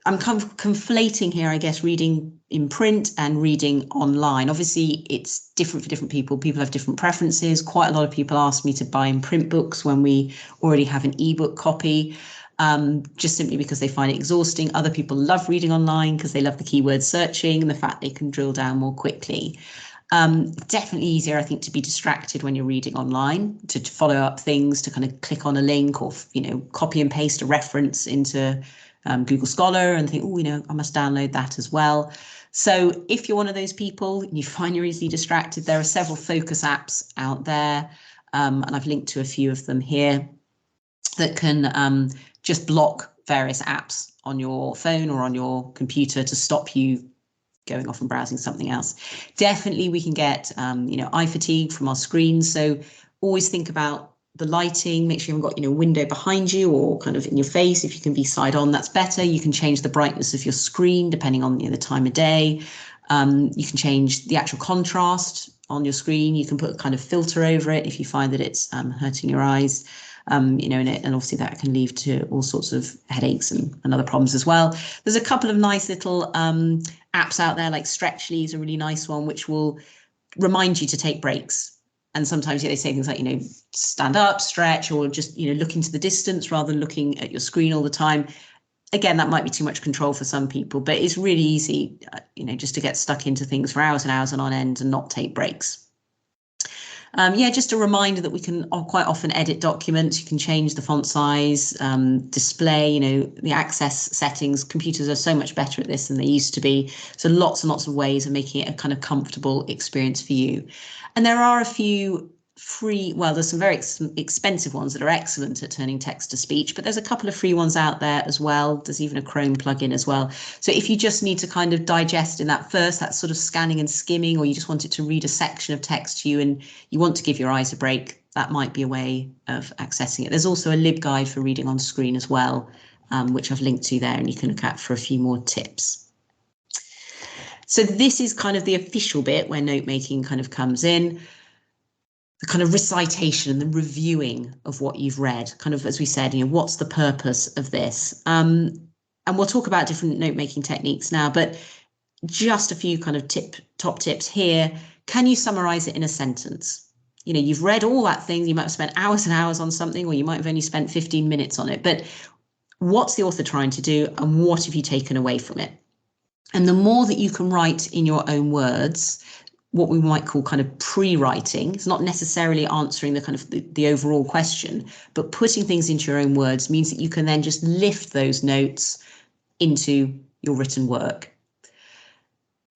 kind of conflating here, I guess, reading in print and reading online. Obviously, it's different for different people. People have different preferences. Quite a lot of people ask me to buy in print books when we already have an ebook copy, just simply because they find it exhausting. Other people love reading online because they love the keyword searching and the fact they can drill down more quickly. Definitely easier, I think, to be distracted when you're reading online, to follow up things, to kind of click on a link, or, you know, copy and paste a reference into Google Scholar and think, oh, you know, I must download that as well. So if you're one of those people and you find you're easily distracted, there are several focus apps out there, and I've linked to a few of them here that can just block various apps on your phone or on your computer to stop you going off and browsing something else. Definitely we can get you know, eye fatigue from our screens, so always think about the lighting. Make sure you haven't got, you know, a window behind you or kind of in your face. If you can be side on, that's better. You can change the brightness of your screen depending on, you know, the time of day. You can change the actual contrast on your screen. You can put a kind of filter over it if you find that it's hurting your eyes. You know, and obviously that can lead to all sorts of headaches and other problems as well. There's a couple of nice little apps out there, like Stretchly is a really nice one, which will remind you to take breaks. And sometimes they say things like, you know, stand up, stretch, or just, you know, look into the distance rather than looking at your screen all the time. Again, that might be too much control for some people, but it's really easy, you know, just to get stuck into things for hours and hours and on end and not take breaks. Just a reminder that we can quite often edit documents. You can change the font size, display, you know, the access settings. Computers are so much better at this than they used to be. So lots and lots of ways of making it a kind of comfortable experience for you. And there are a few free, well, there's some very expensive ones that are excellent at turning text to speech, but there's a couple of free ones out there as well. There's even a Chrome plugin as well. So if you just need to kind of digest in that sort of scanning and skimming, or you just want it to read a section of text to you and you want to give your eyes a break, that might be a way of accessing it. There's also a libguide for reading on screen as well, which I've linked to there, and you can look at for a few more tips. So this is kind of the official bit where note making kind of comes in. kind of recitation and the reviewing of what you've read, kind of, as we said, what's the purpose of this? And we'll talk about different note-making techniques now, but just a few kind of top tips here. Can you summarize it in a sentence? You've read all that thing, you might have spent hours and hours on something, or you might have only spent 15 minutes on it, but what's the author trying to do and what have you taken away from it? And the more that you can write in your own words, what we might call kind of pre-writing, it's not necessarily answering the kind of the overall question, but putting things into your own words means that you can then just lift those notes into your written work.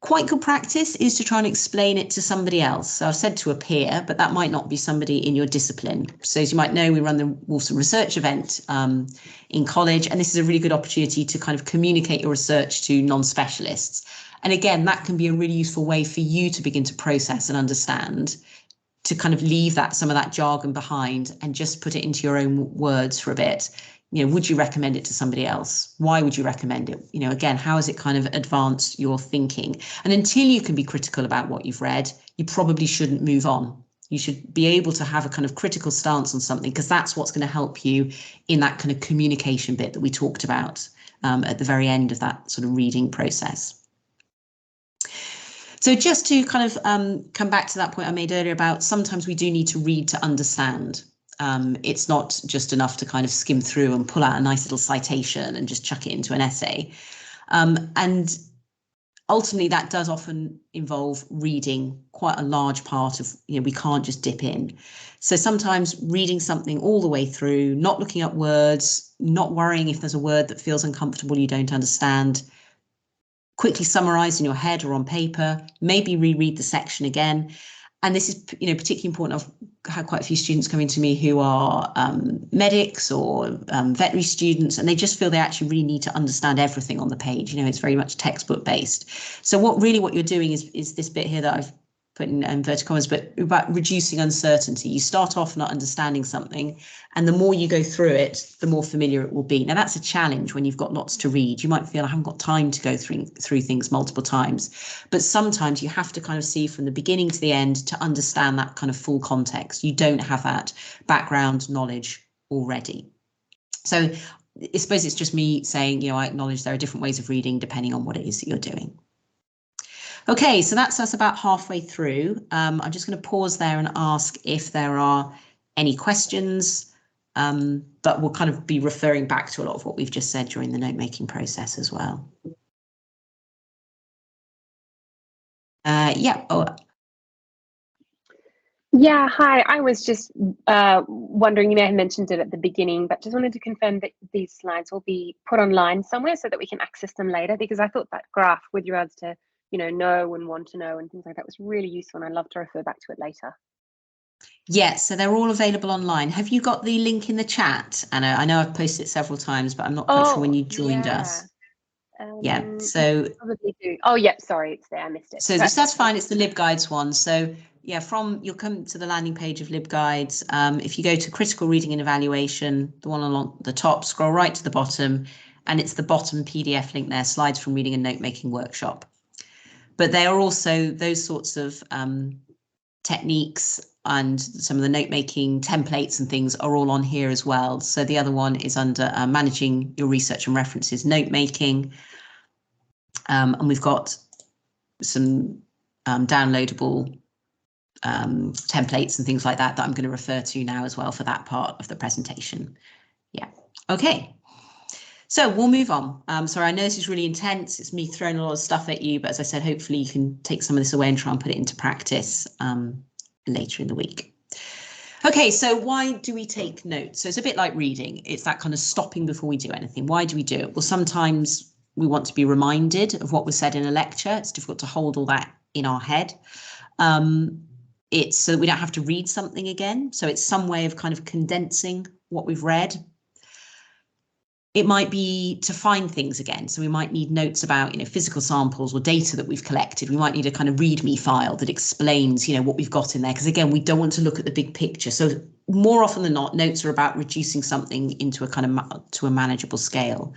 Quite good practice is to try and explain it to somebody else. So I've said to a peer, but that might not be somebody in your discipline. So as you might know, we run the Wolfson Research event in college, and this is a really good opportunity to kind of communicate your research to non-specialists. And again, that can be a really useful way for you to begin to process and understand, to kind of leave some of that jargon behind and just put it into your own words for a bit. Would you recommend it to somebody else? Why would you recommend it? Again, how has it kind of advanced your thinking? And until you can be critical about what you've read, you probably shouldn't move on. You should be able to have a kind of critical stance on something, because that's what's going to help you in that kind of communication bit that we talked about at the very end of that sort of reading process. So just to kind of come back to that point I made earlier about sometimes we do need to read to understand. It's not just enough to kind of skim through and pull out a nice little citation and just chuck it into an essay. And ultimately, that does often involve reading quite a large part of, we can't just dip in. So sometimes reading something all the way through, not looking at words, not worrying if there's a word that feels uncomfortable you don't understand, quickly summarize in your head or on paper, maybe reread the section again. And this is, particularly important. I've had quite a few students coming to me who are medics or veterinary students, and they just feel they actually really need to understand everything on the page. It's very much textbook based. So what you're doing is this bit here that I've put in inverted commas, but about reducing uncertainty. You start off not understanding something, and the more you go through it, the more familiar it will be. Now, that's a challenge when you've got lots to read. You might feel I haven't got time to go through things multiple times, but sometimes you have to kind of see from the beginning to the end to understand that kind of full context. You don't have that background knowledge already. So I suppose it's just me saying, I acknowledge there are different ways of reading depending on what it is that you're doing. Okay, so that's us about halfway through. I'm just going to pause there and ask if there are any questions, but we'll kind of be referring back to a lot of what we've just said during the note-making process as well. Yeah. Oh. Yeah, hi. I was just wondering, you may have mentioned it at the beginning, but just wanted to confirm that these slides will be put online somewhere so that we can access them later, because I thought that graph with regards to know and want to know and things like that was really useful, and I'd love to refer back to it later. Yeah, so they're all available online. Have you got the link in the chat, Anna? I know I've posted it several times, but I'm not quite sure when you joined us. Yeah, so probably do. Oh, yeah, sorry, it's there. I missed it. So that's fine. It's the LibGuides one. So yeah, you'll come to the landing page of LibGuides. If you go to critical reading and evaluation, the one along the top, scroll right to the bottom, and it's the bottom PDF link there, slides from reading and note making workshop. But they are also those sorts of techniques, and some of the note making templates and things are all on here as well. So the other one is under managing your research and references note making. And we've got some downloadable templates and things like that I'm going to refer to now as well for that part of the presentation. Yeah, okay. So we'll move on. Sorry, I know this is really intense. It's me throwing a lot of stuff at you, but as I said, hopefully you can take some of this away and try and put it into practice later in the week. Okay, so why do we take notes? So it's a bit like reading. It's that kind of stopping before we do anything. Why do we do it? Well, sometimes we want to be reminded of what was said in a lecture. It's difficult to hold all that in our head. It's so that we don't have to read something again. So it's some way of kind of condensing what we've read. It might be to find things again. So we might need notes about, physical samples or data that we've collected. We might need a kind of README file that explains, what we've got in there. Because again, we don't want to look at the big picture. So more often than not, notes are about reducing something into a kind of to a manageable scale.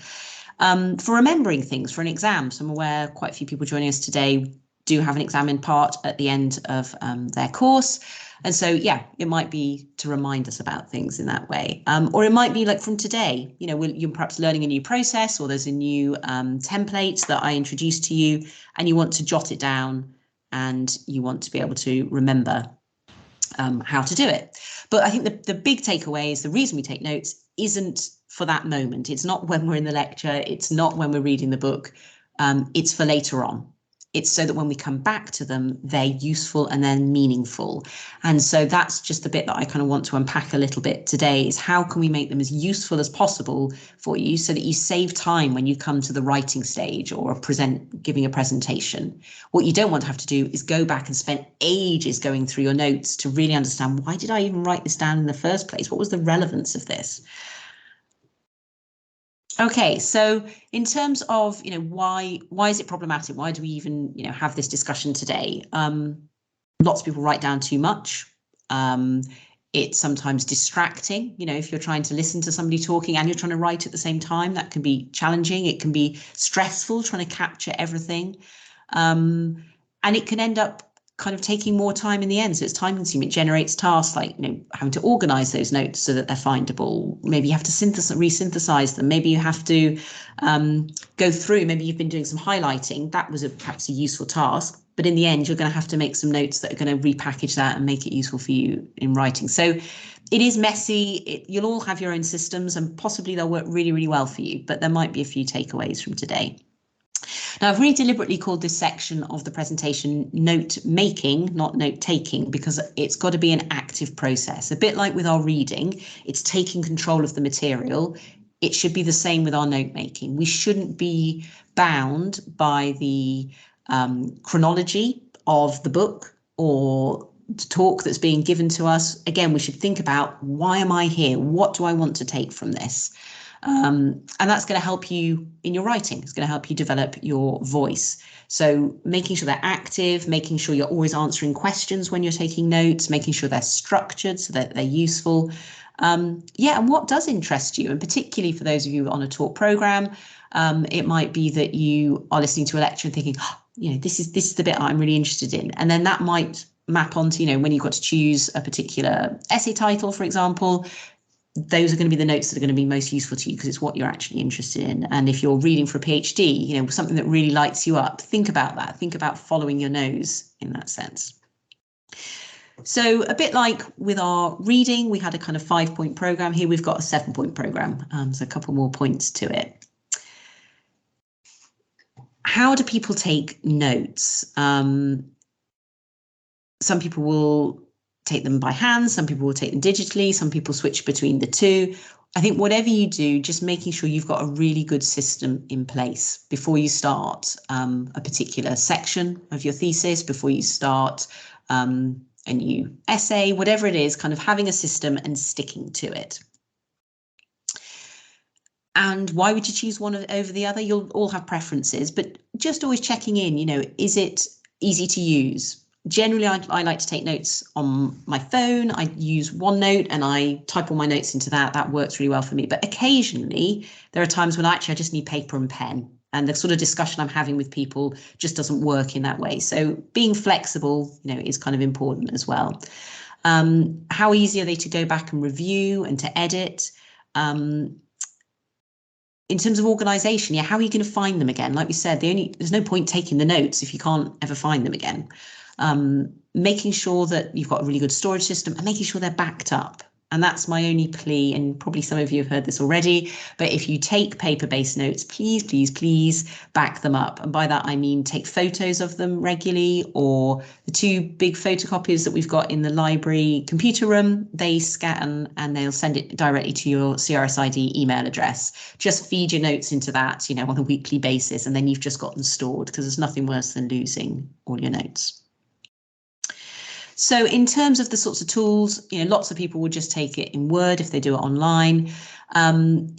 For remembering things for an exam. So I'm aware quite a few people joining us today do have an examined part at the end of their course. And so, yeah, it might be to remind us about things in that way. Or it might be like from today, you know, you're perhaps learning a new process, or there's a new template that I introduced to you, and you want to jot it down and you want to be able to remember how to do it. But I think the big takeaway is the reason we take notes isn't for that moment. It's not when we're in the lecture. It's not when we're reading the book. It's for later on. It's so that when we come back to them, they're useful and they're meaningful. And so that's just the bit that I kind of want to unpack a little bit today, is how can we make them as useful as possible for you so that you save time when you come to the writing stage or giving a presentation. What you don't want to have to do is go back and spend ages going through your notes to really understand, why did I even write this down in the first place? What was the relevance of this? Okay, so in terms of, you know, why is it problematic? Why do we even, you know, have this discussion today? Lots of people write down too much. It's sometimes distracting. You know, if you're trying to listen to somebody talking and you're trying to write at the same time, that can be challenging. It can be stressful trying to capture everything. And it can end up kind of taking more time in the end. So it's time consuming. It generates tasks like, you know, having to organize those notes so that they're findable. Maybe you have to resynthesize them. Maybe you have to go through, maybe you've been doing some highlighting. That was perhaps a useful task, but in the end, you're going to have to make some notes that are going to repackage that and make it useful for you in writing. So it is messy. You'll all have your own systems and possibly they'll work really, really well for you, but there might be a few takeaways from today. Now, I've really deliberately called this section of the presentation note making, not note taking, because it's got to be an active process. A bit like with our reading, it's taking control of the material. It should be the same with our note making. We shouldn't be bound by the chronology of the book or the talk that's being given to us. Again, we should think about, why am I here? What do I want to take from this? And that's going to help you in your writing. It's going to help you develop your voice. So making sure they're active, making sure you're always answering questions when you're taking notes, making sure they're structured so that they're useful. Yeah, and what does interest you? And particularly for those of you on a talk program, it might be that you are listening to a lecture and thinking, oh, you know, this is the bit I'm really interested in. And then that might map onto, you know, when you've got to choose a particular essay title, for example, those are going to be the notes that are going to be most useful to you because it's what you're actually interested in. And if you're reading for a PhD, you know, something that really lights you up, think about that. Think about following your nose in that sense. So a bit like with our reading, we had a kind of 5-point program. Here we've got a 7-point program. So a couple more points to it. How do people take notes? Some people will take them by hand, some people will take them digitally, some people switch between the two. I think whatever you do, just making sure you've got a really good system in place before you start a particular section of your thesis, before you start a new essay, whatever it is, kind of having a system and sticking to it. And why would you choose one over the other? You'll all have preferences, but just always checking in, you know, is it easy to use? Generally, I like to take notes on my phone. I use OneNote and I type all my notes into that. That works really well for me. But occasionally, there are times when actually I just need paper and pen. And the sort of discussion I'm having with people just doesn't work in that way. So being flexible, you know, is kind of important as well. How easy are they to go back and review and to edit? In terms of organisation, yeah, how are you going to find them again? Like we said, there's no point taking the notes if you can't ever find them again. Making sure that you've got a really good storage system and making sure they're backed up. And that's my only plea, and probably some of you have heard this already, but if you take paper-based notes, please, please, please back them up. And by that, I mean take photos of them regularly, or the 2 big photocopiers that we've got in the library computer room, they scan and they'll send it directly to your CRSID email address. Just feed your notes into that, you know, on a weekly basis, and then you've just got them stored, because there's nothing worse than losing all your notes. So in terms of the sorts of tools, you know, lots of people will just take it in Word if they do it online. That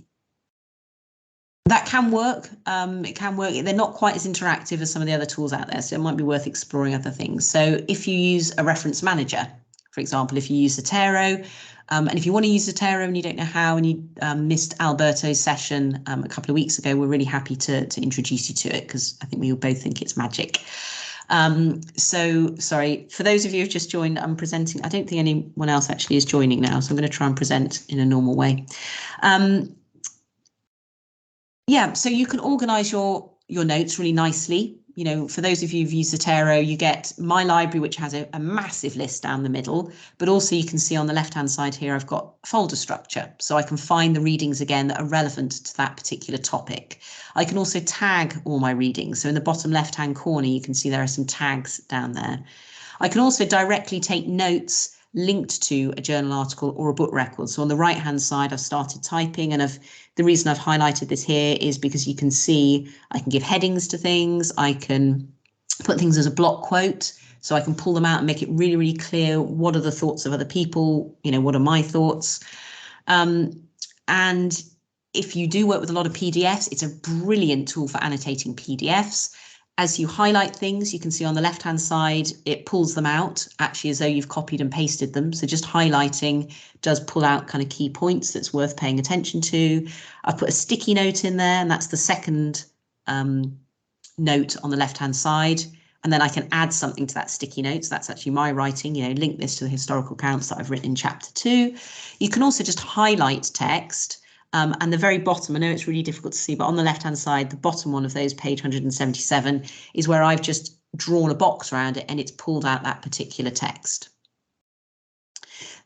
can work. It can work. They're not quite as interactive as some of the other tools out there, so it might be worth exploring other things. So if you use a reference manager, for example, if you use Zotero, and if you want to use Zotero and you don't know how, and you missed Alberto's session a couple of weeks ago, we're really happy to introduce you to it, because I think we all both think it's magic. So sorry, for those of you who've just joined, I'm presenting. I don't think anyone else actually is joining now, so I'm going to try and present in a normal way. Yeah, so you can organise your notes really nicely. You know, for those of you who've used Zotero, you get My Library, which has a massive list down the middle, but also you can see on the left-hand side here, I've got folder structure, so I can find the readings again that are relevant to that particular topic. I can also tag all my readings. So in the bottom left-hand corner, you can see there are some tags down there. I can also directly take notes linked to a journal article or a book record. So on the right-hand side, I've started typing, and the reason I've highlighted this here is because you can see I can give headings to things. I can put things as a block quote, so I can pull them out and make it really, really clear what are the thoughts of other people, you know, what are my thoughts. And if you do work with a lot of PDFs, it's a brilliant tool for annotating PDFs. As you highlight things, you can see on the left-hand side, it pulls them out, actually as though you've copied and pasted them. So just highlighting does pull out kind of key points that's worth paying attention to. I've put a sticky note in there, and that's the second note on the left-hand side. And then I can add something to that sticky note. So that's actually my writing, you know, link this to the historical accounts that I've written in chapter 2. You can also just highlight text. And the very bottom, I know it's really difficult to see, but on the left-hand side, the bottom one of those, page 177, is where I've just drawn a box around it and it's pulled out that particular text.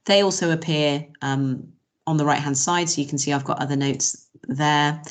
They also appear on the right-hand side, so you can see I've got other notes there.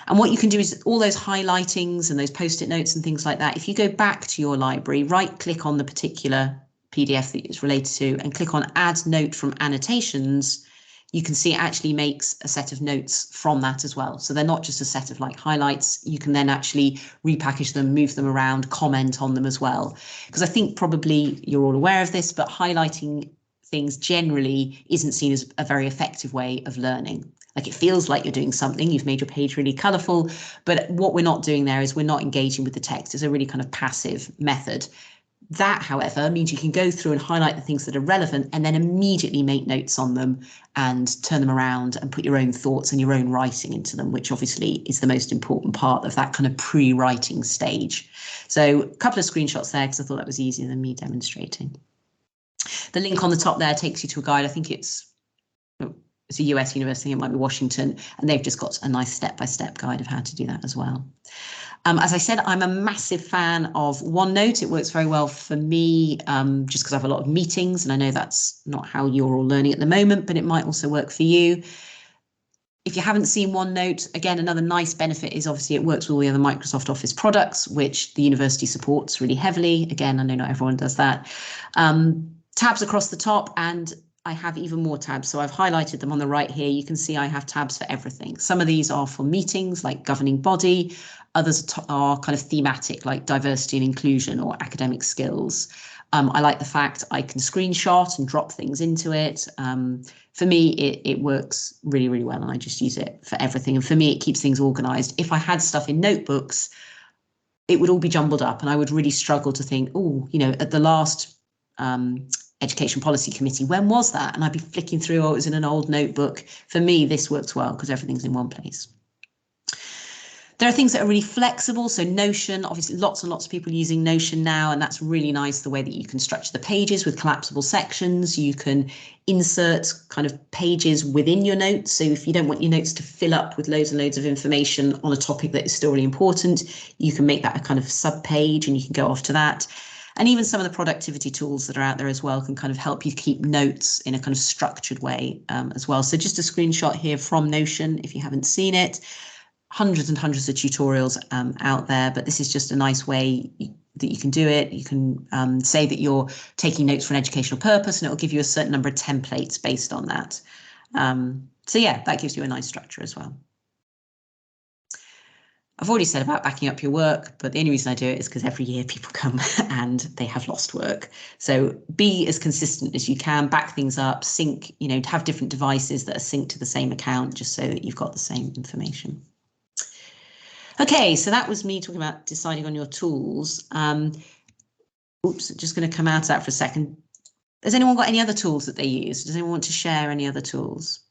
And what you can do is all those highlightings and those post-it notes and things like that, if you go back to your library, right-click on the particular PDF that it's related to and click on Add Note from Annotations, you can see it actually makes a set of notes from that as well. So they're not just a set of like highlights. You can then actually repackage them, move them around, comment on them as well. Because I think probably you're all aware of this, but highlighting things generally isn't seen as a very effective way of learning. Like it feels like you're doing something, you've made your page really colourful, but what we're not doing there is we're not engaging with the text. It's a really kind of passive method. That, however, means you can go through and highlight the things that are relevant and then immediately make notes on them and turn them around and put your own thoughts and your own writing into them, which obviously is the most important part of that kind of pre-writing stage. So a couple of screenshots there because I thought that was easier than me demonstrating. The link on the top there takes you to a guide. I think it's a US university, it might be Washington, and they've just got a nice step-by-step guide of how to do that as well. As I said, I'm a massive fan of OneNote. It works very well for me just because I have a lot of meetings, and I know that's not how you're all learning at the moment, but it might also work for you. If you haven't seen OneNote, again, another nice benefit is obviously it works with all the other Microsoft Office products, which the university supports really heavily. Again, I know not everyone does that. Tabs across the top, and I have even more tabs. So I've highlighted them on the right here. You can see I have tabs for everything. Some of these are for meetings like governing body. Others are kind of thematic like diversity and inclusion or academic skills. I like the fact I can screenshot and drop things into it. For me, it works really, really well, and I just use it for everything. And for me, it keeps things organized. If I had stuff in notebooks, it would all be jumbled up and I would really struggle to think, oh, you know, at the last Education Policy Committee, when was that? And I'd be flicking through, oh, it was in an old notebook. For me, this works well because everything's in one place. There are things that are really flexible. So Notion, obviously lots and lots of people using Notion now, and that's really nice the way that you can structure the pages with collapsible sections. You can insert kind of pages within your notes. So if you don't want your notes to fill up with loads and loads of information on a topic that is still really important, you can make that a kind of sub page and you can go off to that. And even some of the productivity tools that are out there as well can kind of help you keep notes in a kind of structured way as well. So just a screenshot here from Notion if you haven't seen it. Hundreds and hundreds of tutorials out there, but this is just a nice way that you can do it. You can say that you're taking notes for an educational purpose and it will give you a certain number of templates based on that. So yeah, that gives you a nice structure as well. I've already said about backing up your work, but the only reason I do it is because every year people come and they have lost work. So be as consistent as you can, back things up, sync, you know, have different devices that are synced to the same account just so that you've got the same information. Okay, so that was me talking about deciding on your tools. Oops, just going to come out of that for a second. Has anyone got any other tools that they use? Does anyone want to share any other tools?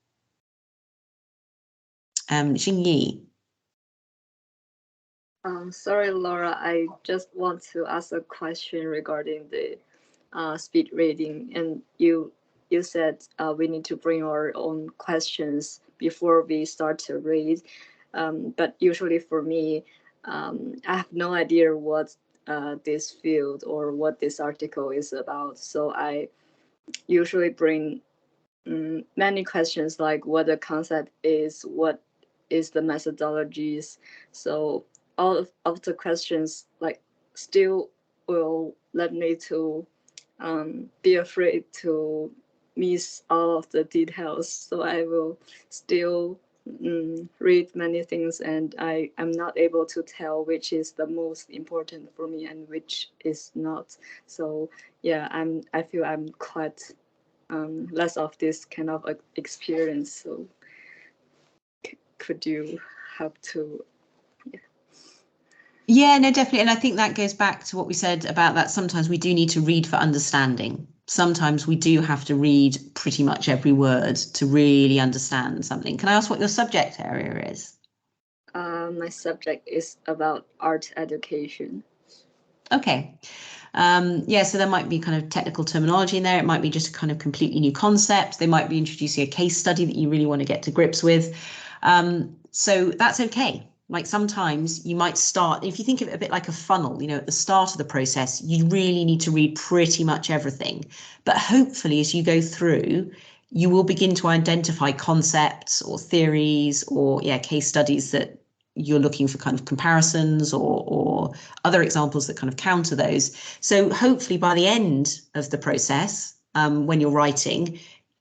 Xing Yi. Sorry, Laura, I just want to ask a question regarding the speed reading. And you said we need to bring our own questions before we start to read. But usually for me, I have no idea what this field or what this article is about. So I usually bring many questions like what the concept is, what is the methodologies. So all of the questions like still will let me to be afraid to miss all of the details. So I will still read many things, and I am not able to tell which is the most important for me and which is not. So yeah, I feel I'm quite less of this kind of experience. So could you help to? Yeah, no, definitely. And I think that goes back to what we said about that. Sometimes we do need to read for understanding. Sometimes we do have to read pretty much every word to really understand something. Can I ask what your subject area is? My subject is about art education. Okay. Yeah, so there might be kind of technical terminology in there. It might be just a kind of completely new concept. They might be introducing a case study that you really want to get to grips with. So that's okay. Like sometimes you might start, if you think of it a bit like a funnel, you know, at the start of the process, you really need to read pretty much everything. But hopefully as you go through, you will begin to identify concepts or theories or case studies that you're looking for kind of comparisons or other examples that kind of counter those. So hopefully by the end of the process, when you're writing,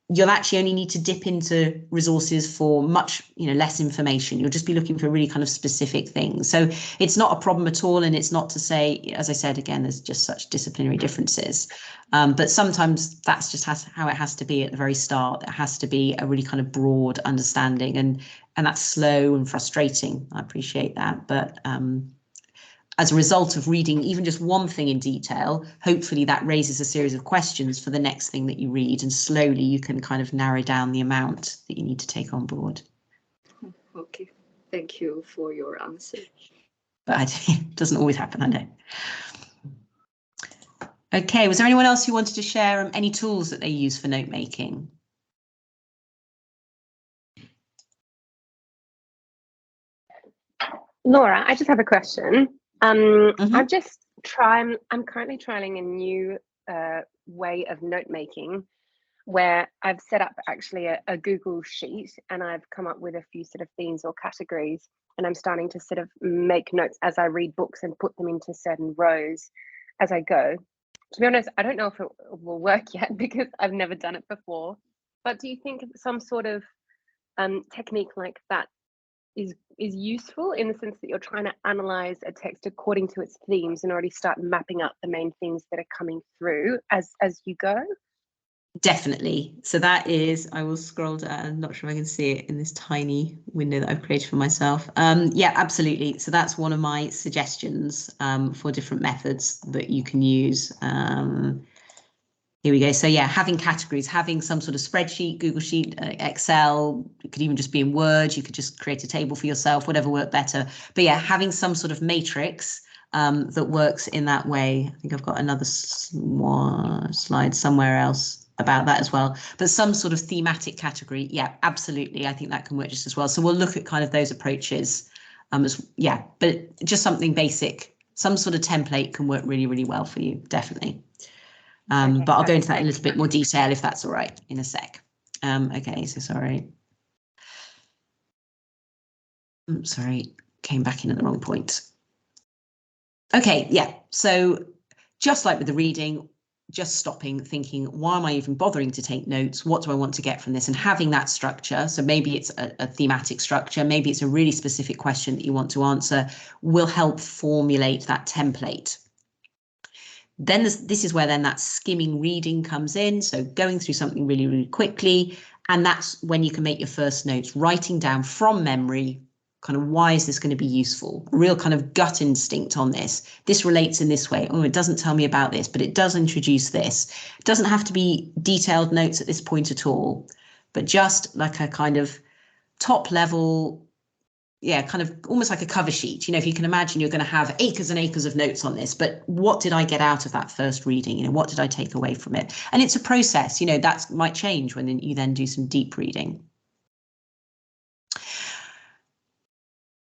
you'll actually only need to dip into resources for much less information. You'll just be looking for really kind of specific things. So it's not a problem at all. And it's not to say, as I said, again, there's just such disciplinary differences. But sometimes that's just how it has to be at the very start. It has to be a really kind of broad understanding, and that's slow and frustrating. I appreciate that. But as a result of reading even just one thing in detail, hopefully that raises a series of questions for the next thing that you read, and slowly you can kind of narrow down the amount that you need to take on board. Okay, thank you for your answer. But it doesn't always happen, I know. Okay, was there anyone else who wanted to share any tools that they use for note making? Laura, I just have a question. I'm currently trialing a new way of note making where I've set up actually a Google sheet, and I've come up with a few sort of themes or categories, and I'm starting to sort of make notes as I read books and put them into certain rows as I go. To be honest, I don't know if it will work yet because I've never done it before, but do you think some sort of technique like that is useful in the sense that you're trying to analyze a text according to its themes and already start mapping up the main things that are coming through as you go? Definitely. So that is, I will scroll down. I'm not sure if I can see it in this tiny window that I've created for myself. Yeah, absolutely. So that's one of my suggestions for different methods that you can use. Here we go. So yeah, having categories, having some sort of spreadsheet, Google Sheet, Excel, it could even just be in Word. You could just create a table for yourself, whatever worked better. But yeah, having some sort of matrix that works in that way. I think I've got another slide somewhere else about that as well. But some sort of thematic category, yeah, absolutely. I think that can work just as well. So we'll look at kind of those approaches. But just something basic, some sort of template can work really, really well for you, definitely. But I'll go into that in a little bit more detail if that's all right in a sec. Okay, so sorry. Sorry, came back in at the wrong point. Okay, yeah, so just like with the reading, just stopping, thinking, why am I even bothering to take notes? What do I want to get from this? And having that structure, so maybe it's a thematic structure, maybe it's a really specific question that you want to answer, will help formulate that template. Then this is where then that skimming reading comes in. So going through something really, really quickly. And that's when you can make your first notes, writing down from memory, kind of why is this going to be useful? A real kind of gut instinct on this. This relates in this way. Oh, it doesn't tell me about this, but it does introduce this. It doesn't have to be detailed notes at this point at all, but just like a kind of top level, kind of almost like a cover sheet. If you can imagine, you're going to have acres and acres of notes on this, but what did I get out of that first reading? What did I take away from it? And it's a process, that might change when you then do some deep reading.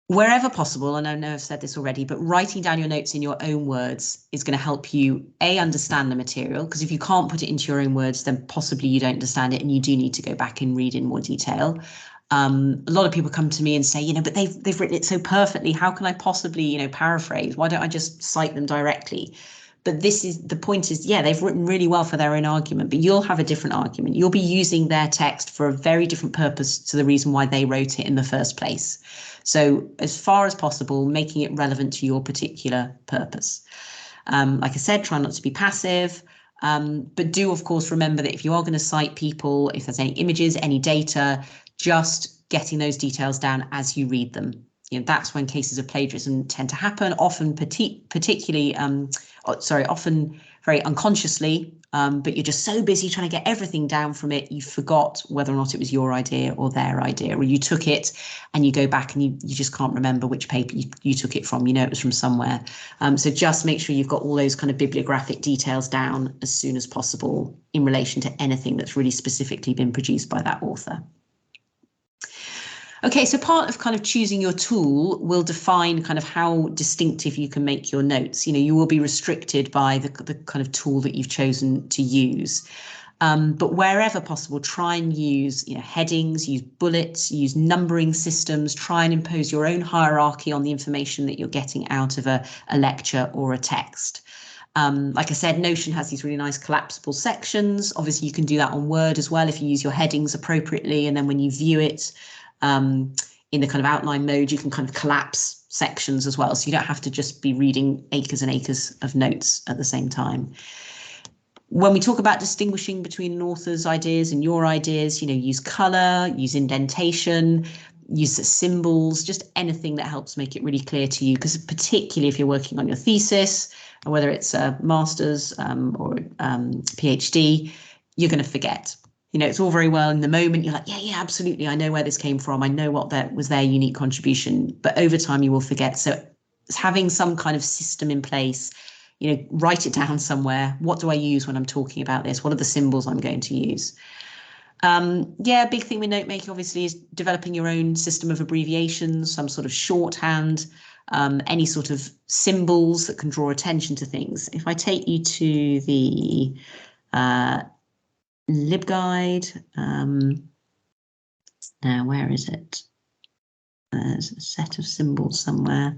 Wherever possible, and I know I've said this already, but writing down your notes in your own words is going to help you, understand the material, because if you can't put it into your own words, then possibly you don't understand it and you do need to go back and read in more detail. A lot of people come to me and say, but they've written it so perfectly. How can I possibly, paraphrase? Why don't I just cite them directly? But the point is, they've written really well for their own argument, but you'll have a different argument. You'll be using their text for a very different purpose to the reason why they wrote it in the first place. So as far as possible, making it relevant to your particular purpose. Like I said, try not to be passive, but do, of course, remember that if you are going to cite people, if there's any images, any data, just getting those details down as you read them. That's when cases of plagiarism tend to happen, often often very unconsciously, but you're just so busy trying to get everything down from it, you forgot whether or not it was your idea or their idea, or you took it and you go back and you just can't remember which paper you took it from. It was from somewhere. So just make sure you've got all those kind of bibliographic details down as soon as possible in relation to anything that's really specifically been produced by that author. Okay, so part of kind of choosing your tool will define kind of how distinctive you can make your notes. You will be restricted by the kind of tool that you've chosen to use. But wherever possible, try and use headings, use bullets, use numbering systems, try and impose your own hierarchy on the information that you're getting out of a lecture or a text. Like I said, Notion has these really nice collapsible sections. Obviously, you can do that on Word as well if you use your headings appropriately. And then when you view it, in the kind of outline mode, you can kind of collapse sections as well. So you don't have to just be reading acres and acres of notes at the same time. When we talk about distinguishing between an author's ideas and your ideas, use color, use indentation, use symbols, just anything that helps make it really clear to you, because particularly if you're working on your thesis, or whether it's a master's or PhD, you're going to forget. It's all very well in the moment. You're like, yeah, absolutely. I know where this came from. I know what was their unique contribution. But over time, you will forget. So having some kind of system in place, write it down somewhere. What do I use when I'm talking about this? What are the symbols I'm going to use? A big thing with note making, obviously, is developing your own system of abbreviations, some sort of shorthand, any sort of symbols that can draw attention to things. If I take you to the LibGuide. Now, where is it? There's a set of symbols somewhere.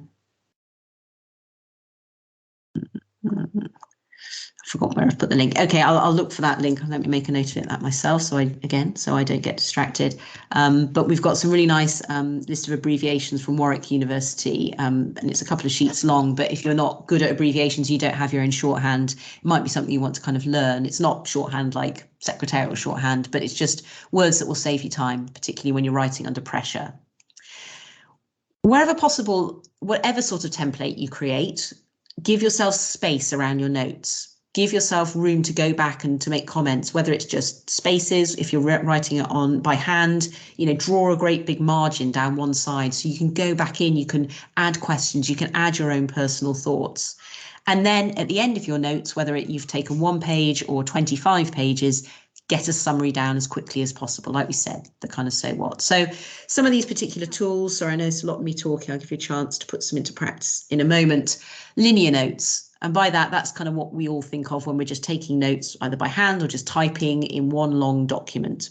I forgot where I've put the link. Okay, I'll look for that link. Let me make a note of that myself, so I don't get distracted. But we've got some really nice list of abbreviations from Warwick University, and it's a couple of sheets long. But if you're not good at abbreviations, you don't have your own shorthand, it might be something you want to kind of learn. It's not shorthand like secretarial shorthand, but it's just words that will save you time, particularly when you're writing under pressure. Wherever possible, whatever sort of template you create, give yourself space around your notes. Give yourself room to go back and to make comments, whether it's just spaces, if you're writing it on by hand, draw a great big margin down one side so you can go back in, you can add questions, you can add your own personal thoughts. And then at the end of your notes, whether you've taken 1 page or 25 pages, get a summary down as quickly as possible. Like we said, the kind of so what. So some of these particular tools, sorry, I know it's a lot of me talking, I'll give you a chance to put some into practice in a moment. Linear notes. And by that, that's kind of what we all think of when we're just taking notes either by hand or just typing in one long document.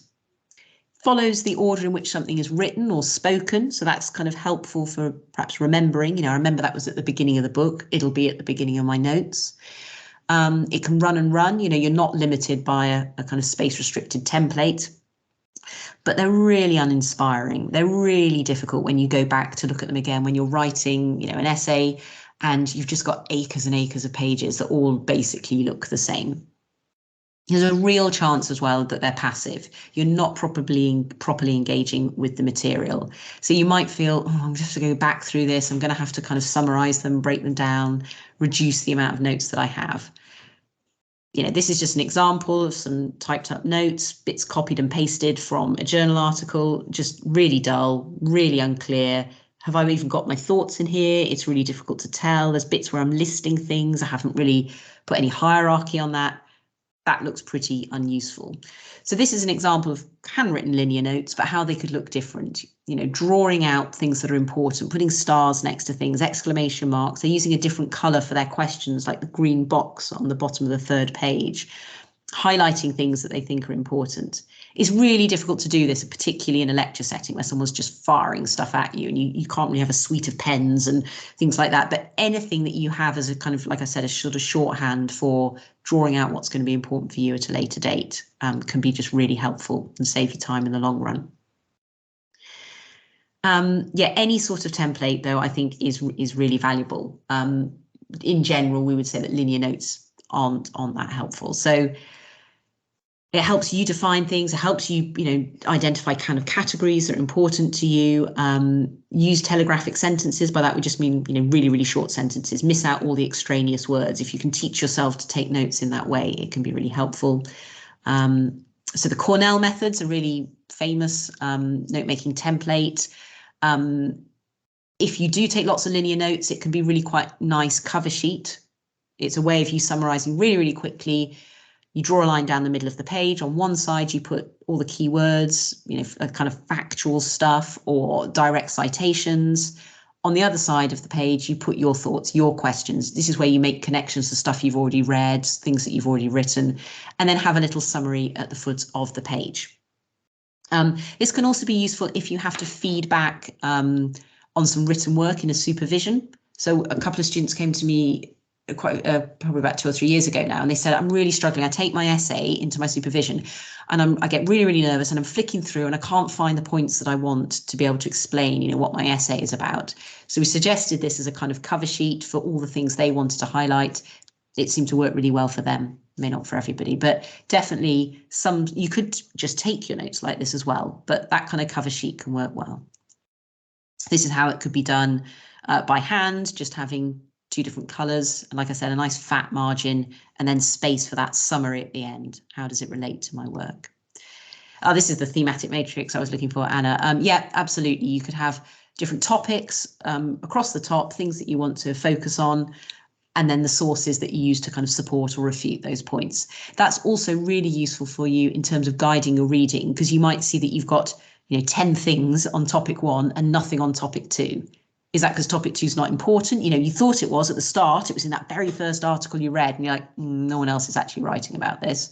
Follows the order in which something is written or spoken. So that's kind of helpful for perhaps remembering. I remember that was at the beginning of the book. It'll be at the beginning of my notes. It can run and run. You're not limited by a kind of space restricted template. But they're really uninspiring. They're really difficult when you go back to look at them again, when you're writing, an essay and you've just got acres and acres of pages that all basically look the same. There's a real chance as well that they're passive. You're not properly engaging with the material. So you might feel, I'm just going to go back through this. I'm going to have to kind of summarize them, break them down, reduce the amount of notes that I have. This is just an example of some typed up notes, bits copied and pasted from a journal article, just really dull, really unclear, have I even got my thoughts in here? It's really difficult to tell. There's bits where I'm listing things. I haven't really put any hierarchy on that. That looks pretty unuseful. So this is an example of handwritten linear notes, but how they could look different. You know, drawing out things that are important, putting stars next to things, exclamation marks. They're using a different colour for their questions, like the green box on the bottom of the 3rd page, highlighting things that they think are important. It's really difficult to do this, particularly in a lecture setting where someone's just firing stuff at you and you can't really have a suite of pens and things like that. But anything that you have as a kind of, like I said, a sort of shorthand for drawing out what's going to be important for you at a later date can be just really helpful and save you time in the long run. Yeah, any sort of template, though, I think is really valuable. In general, we would say that linear notes aren't that helpful. So it helps you define things. It helps you, identify kind of categories that are important to you. Use telegraphic sentences. By that, we just mean, really, really short sentences. Miss out all the extraneous words. If you can teach yourself to take notes in that way, it can be really helpful. So the Cornell method's a really famous note-making template. If you do take lots of linear notes, it can be really quite nice cover sheet. It's a way of you summarizing really, really quickly. You draw a line down the middle of the page. On one side, you put all the keywords, kind of factual stuff or direct citations. On the other side of the page, you put your thoughts, your questions. This is where you make connections to stuff you've already read, things that you've already written, and then have a little summary at the foot of the page. This can also be useful if you have to feed back on some written work in a supervision. So a couple of students came to me probably about 2 or 3 years ago now, and they said, I'm really struggling. I take my essay into my supervision and I get really, really nervous, and I'm flicking through and I can't find the points that I want to be able to explain, what my essay is about. So we suggested this as a kind of cover sheet for all the things they wanted to highlight. It seemed to work really well for them. May not for everybody, but definitely you could just take your notes like this as well, but that kind of cover sheet can work well. This is how it could be done by hand, just having 2 different colours, and like I said, a nice fat margin and then space for that summary at the end. How does it relate to my work? Oh, this is the thematic matrix I was looking for, Anna. Yeah, absolutely. You could have different topics across the top, things that you want to focus on, and then the sources that you use to kind of support or refute those points. That's also really useful for you in terms of guiding your reading, because you might see that you've got 10 things on topic 1 and nothing on topic 2. Is that because topic 2 is not important? You thought it was at the start. It was in that very first article you read, and you're like, no one else is actually writing about this.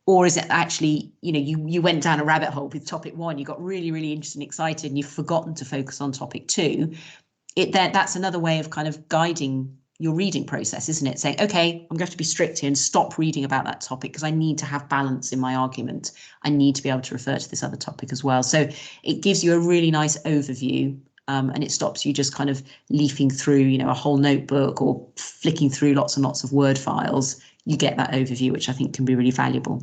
Or is it actually, you went down a rabbit hole with topic 1, you got really, really interested and excited, and you've forgotten to focus on topic 2. That's another way of kind of guiding your reading process, isn't it? Saying, okay, I'm going to have to be strict here and stop reading about that topic because I need to have balance in my argument. I need to be able to refer to this other topic as well. So it gives you a really nice overview. And it stops you just kind of leafing through, a whole notebook or flicking through lots and lots of Word files. You get that overview, which I think can be really valuable.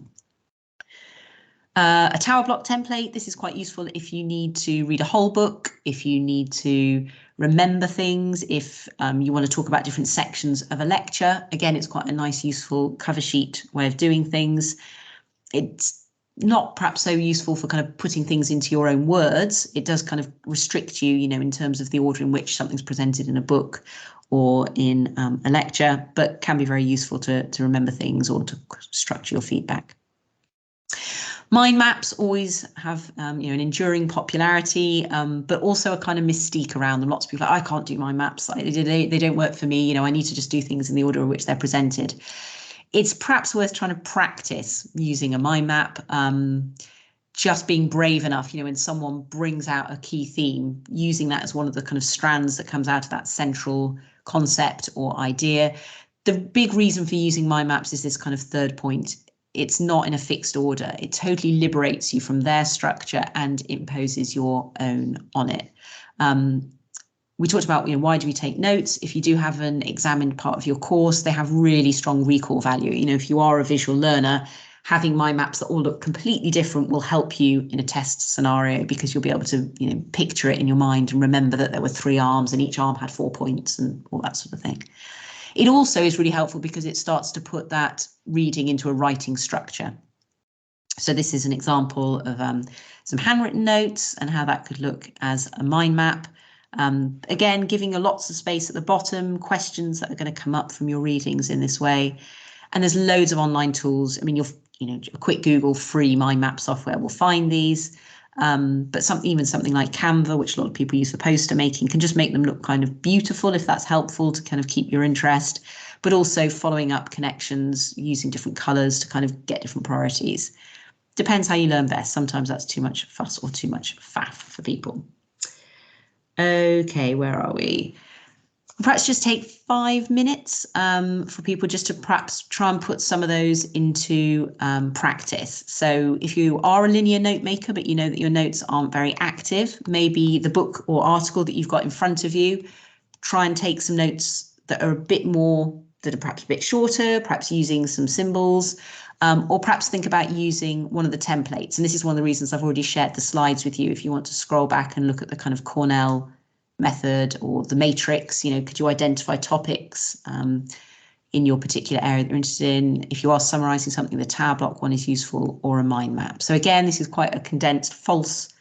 A tower block template. This is quite useful if you need to read a whole book, if you need to remember things, if you want to talk about different sections of a lecture. Again, it's quite a nice, useful cover sheet way of doing things. It's not perhaps so useful for kind of putting things into your own words. It does kind of restrict you, in terms of the order in which something's presented in a book or in a lecture, but can be very useful to remember things or to structure your feedback. Mind maps always have an enduring popularity, but also a kind of mystique around them. Lots of people are like, I can't do mind maps. They don't work for me. I need to just do things in the order in which they're presented. It's perhaps worth trying to practice using a mind map, just being brave enough, when someone brings out a key theme, using that as one of the kind of strands that comes out of that central concept or idea. The big reason for using mind maps is this kind of third point. It's not in a fixed order. It totally liberates you from their structure and imposes your own on it. We talked about, why do we take notes? If you do have an examined part of your course, they have really strong recall value. If you are a visual learner, having mind maps that all look completely different will help you in a test scenario, because you'll be able to, picture it in your mind and remember that there were 3 arms and each arm had 4 points and all that sort of thing. It also is really helpful because it starts to put that reading into a writing structure. So this is an example of some handwritten notes and how that could look as a mind map. Again, giving you lots of space at the bottom, questions that are going to come up from your readings in this way. And there's loads of online tools. I mean, a quick Google free mind map software will find these. But even something like Canva, which a lot of people use for poster making, can just make them look kind of beautiful if that's helpful to kind of keep your interest, but also following up connections, using different colors to kind of get different priorities. Depends how you learn best. Sometimes that's too much fuss or too much faff for people. Okay, where are we? Perhaps just take 5 minutes for people just to perhaps try and put some of those into practice. So if you are a linear note maker, but you know that your notes aren't very active, maybe the book or article that you've got in front of you, try and take some notes that are a bit more, that are perhaps a bit shorter, perhaps using some symbols, or perhaps think about using one of the templates. And this is one of the reasons I've already shared the slides with you. If you want to scroll back and look at the kind of Cornell method or the matrix, could you identify topics in your particular area that you're interested in? If you are summarizing something, the Tower Block one is useful, or a mind map. So again, this is quite a condensed, false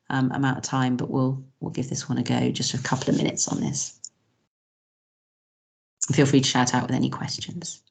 amount of time, but we'll give this one a go, just a couple of minutes on this. Feel free to shout out with any questions.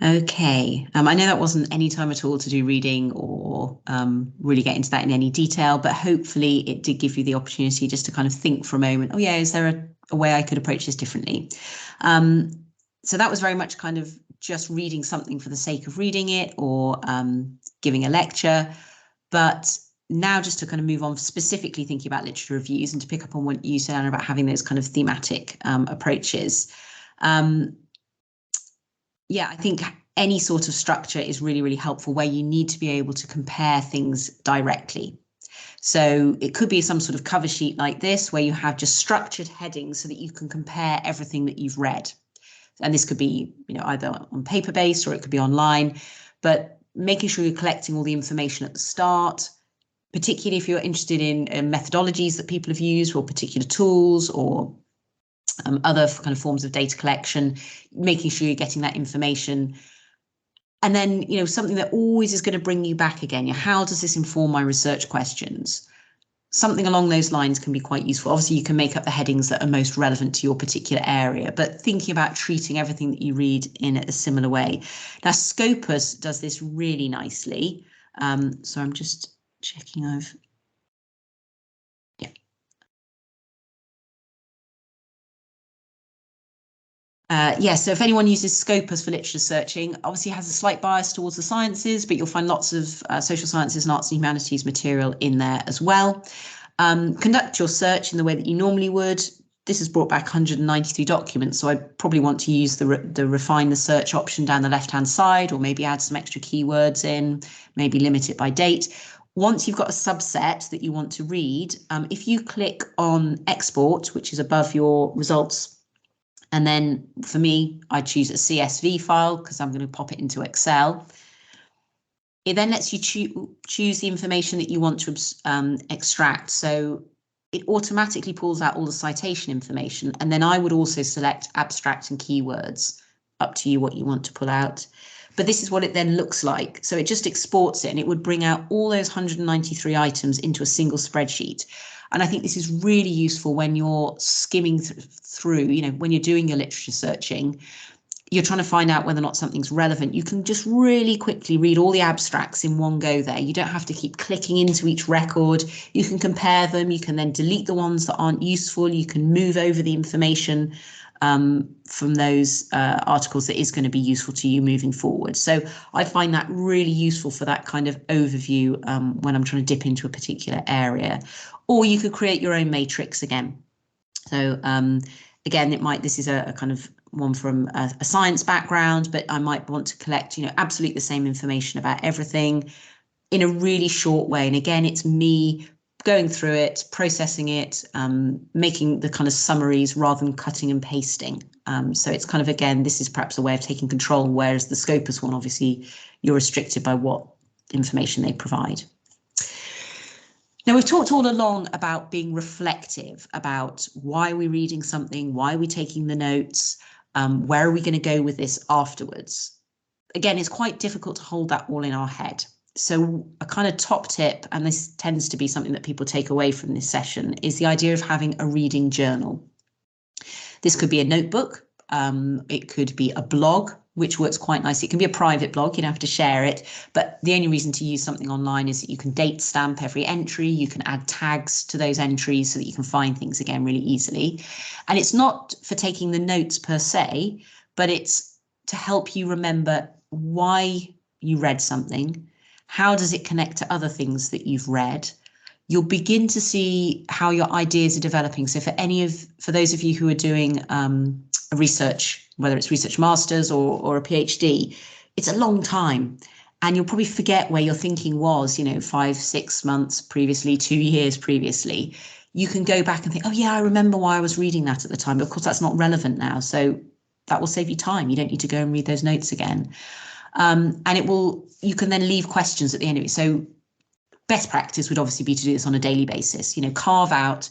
Okay, I know that wasn't any time at all to do reading or really get into that in any detail, but hopefully it did give you the opportunity just to kind of think for a moment, oh yeah, is there a way I could approach this differently? So that was very much kind of just reading something for the sake of reading it, or giving a lecture. But now just to kind of move on, specifically thinking about literature reviews, and to pick up on what you said, Anna, about having those kind of thematic approaches. Yeah, I think any sort of structure is really, really helpful, where you need to be able to compare things directly. So it could be some sort of cover sheet like this, where you have just structured headings so that you can compare everything that you've read. And this could be, either on paper based, or it could be online. But making sure you're collecting all the information at the start, particularly if you're interested in methodologies that people have used or particular tools or other kind of forms of data collection, making sure you're getting that information. And then, you know, something that always is going to bring you back again, how does this inform my research questions? Something along those lines can be quite useful. Obviously, you can make up the headings that are most relevant to your particular area, but thinking about treating everything that you read in a similar way. Now, Scopus does this really nicely. So I'm just checking over. So if anyone uses Scopus for literature searching, obviously it has a slight bias towards the sciences, but you'll find lots of social sciences and arts and humanities material in there as well. Conduct your search in the way that you normally would. This has brought back 193 documents, so I probably want to use the refine the search option down the left-hand side, or maybe add some extra keywords in, maybe limit it by date. Once you've got a subset that you want to read, if you click on export, which is above your results, and then for me, I choose a CSV file because I'm going to pop it into Excel. It then lets you choose the information that you want to extract. So it automatically pulls out all the citation information. And then I would also select abstract and keywords, up to you what you want to pull out. But this is what it then looks like. So it just exports it and it would bring out all those 193 items into a single spreadsheet. And I think this is really useful when you're skimming through, you know, when you're doing your literature searching, you're trying to find out whether or not something's relevant. You can just really quickly read all the abstracts in one go there. You don't have to keep clicking into each record. You can compare them. You can then delete the ones that aren't useful. You can move over the information from those articles that is going to be useful to you moving forward. So I find that really useful for that kind of overview when I'm trying to dip into a particular area. Or you could create your own matrix again. So again, this is a kind of one from a science background, but I might want to collect, you know, absolutely the same information about everything in a really short way. And again, it's me going through it, processing it, making the kind of summaries rather than cutting and pasting. So it's kind of, again, this is perhaps a way of taking control, whereas the Scopus one, obviously, you're restricted by what information they provide. Now, we've talked all along about being reflective, about why are we reading something, why are we taking the notes, where are we going to go with this afterwards? Again, it's quite difficult to hold that all in our head. So a kind of top tip, and this tends to be something that people take away from this session, is the idea of having a reading journal. This could be a notebook, it could be a blog, which works quite nicely. It can be a private blog, you don't have to share it, but the only reason to use something online is that you can date stamp every entry, you can add tags to those entries so that you can find things again really easily. And it's not for taking the notes per se, but it's to help you remember why you read something, how does it connect to other things that you've read. You'll begin to see how your ideas are developing. So for those of you who are doing research, whether it's research masters or a PhD, it's a long time. And you'll probably forget where your thinking was, you know, 5-6 months previously, 2 years previously. You can go back and think, oh yeah, I remember why I was reading that at the time. But of course, that's not relevant now. So that will save you time. You don't need to go and read those notes again. And you can then leave questions at the end of it. So best practice would obviously be to do this on a daily basis, you know, carve out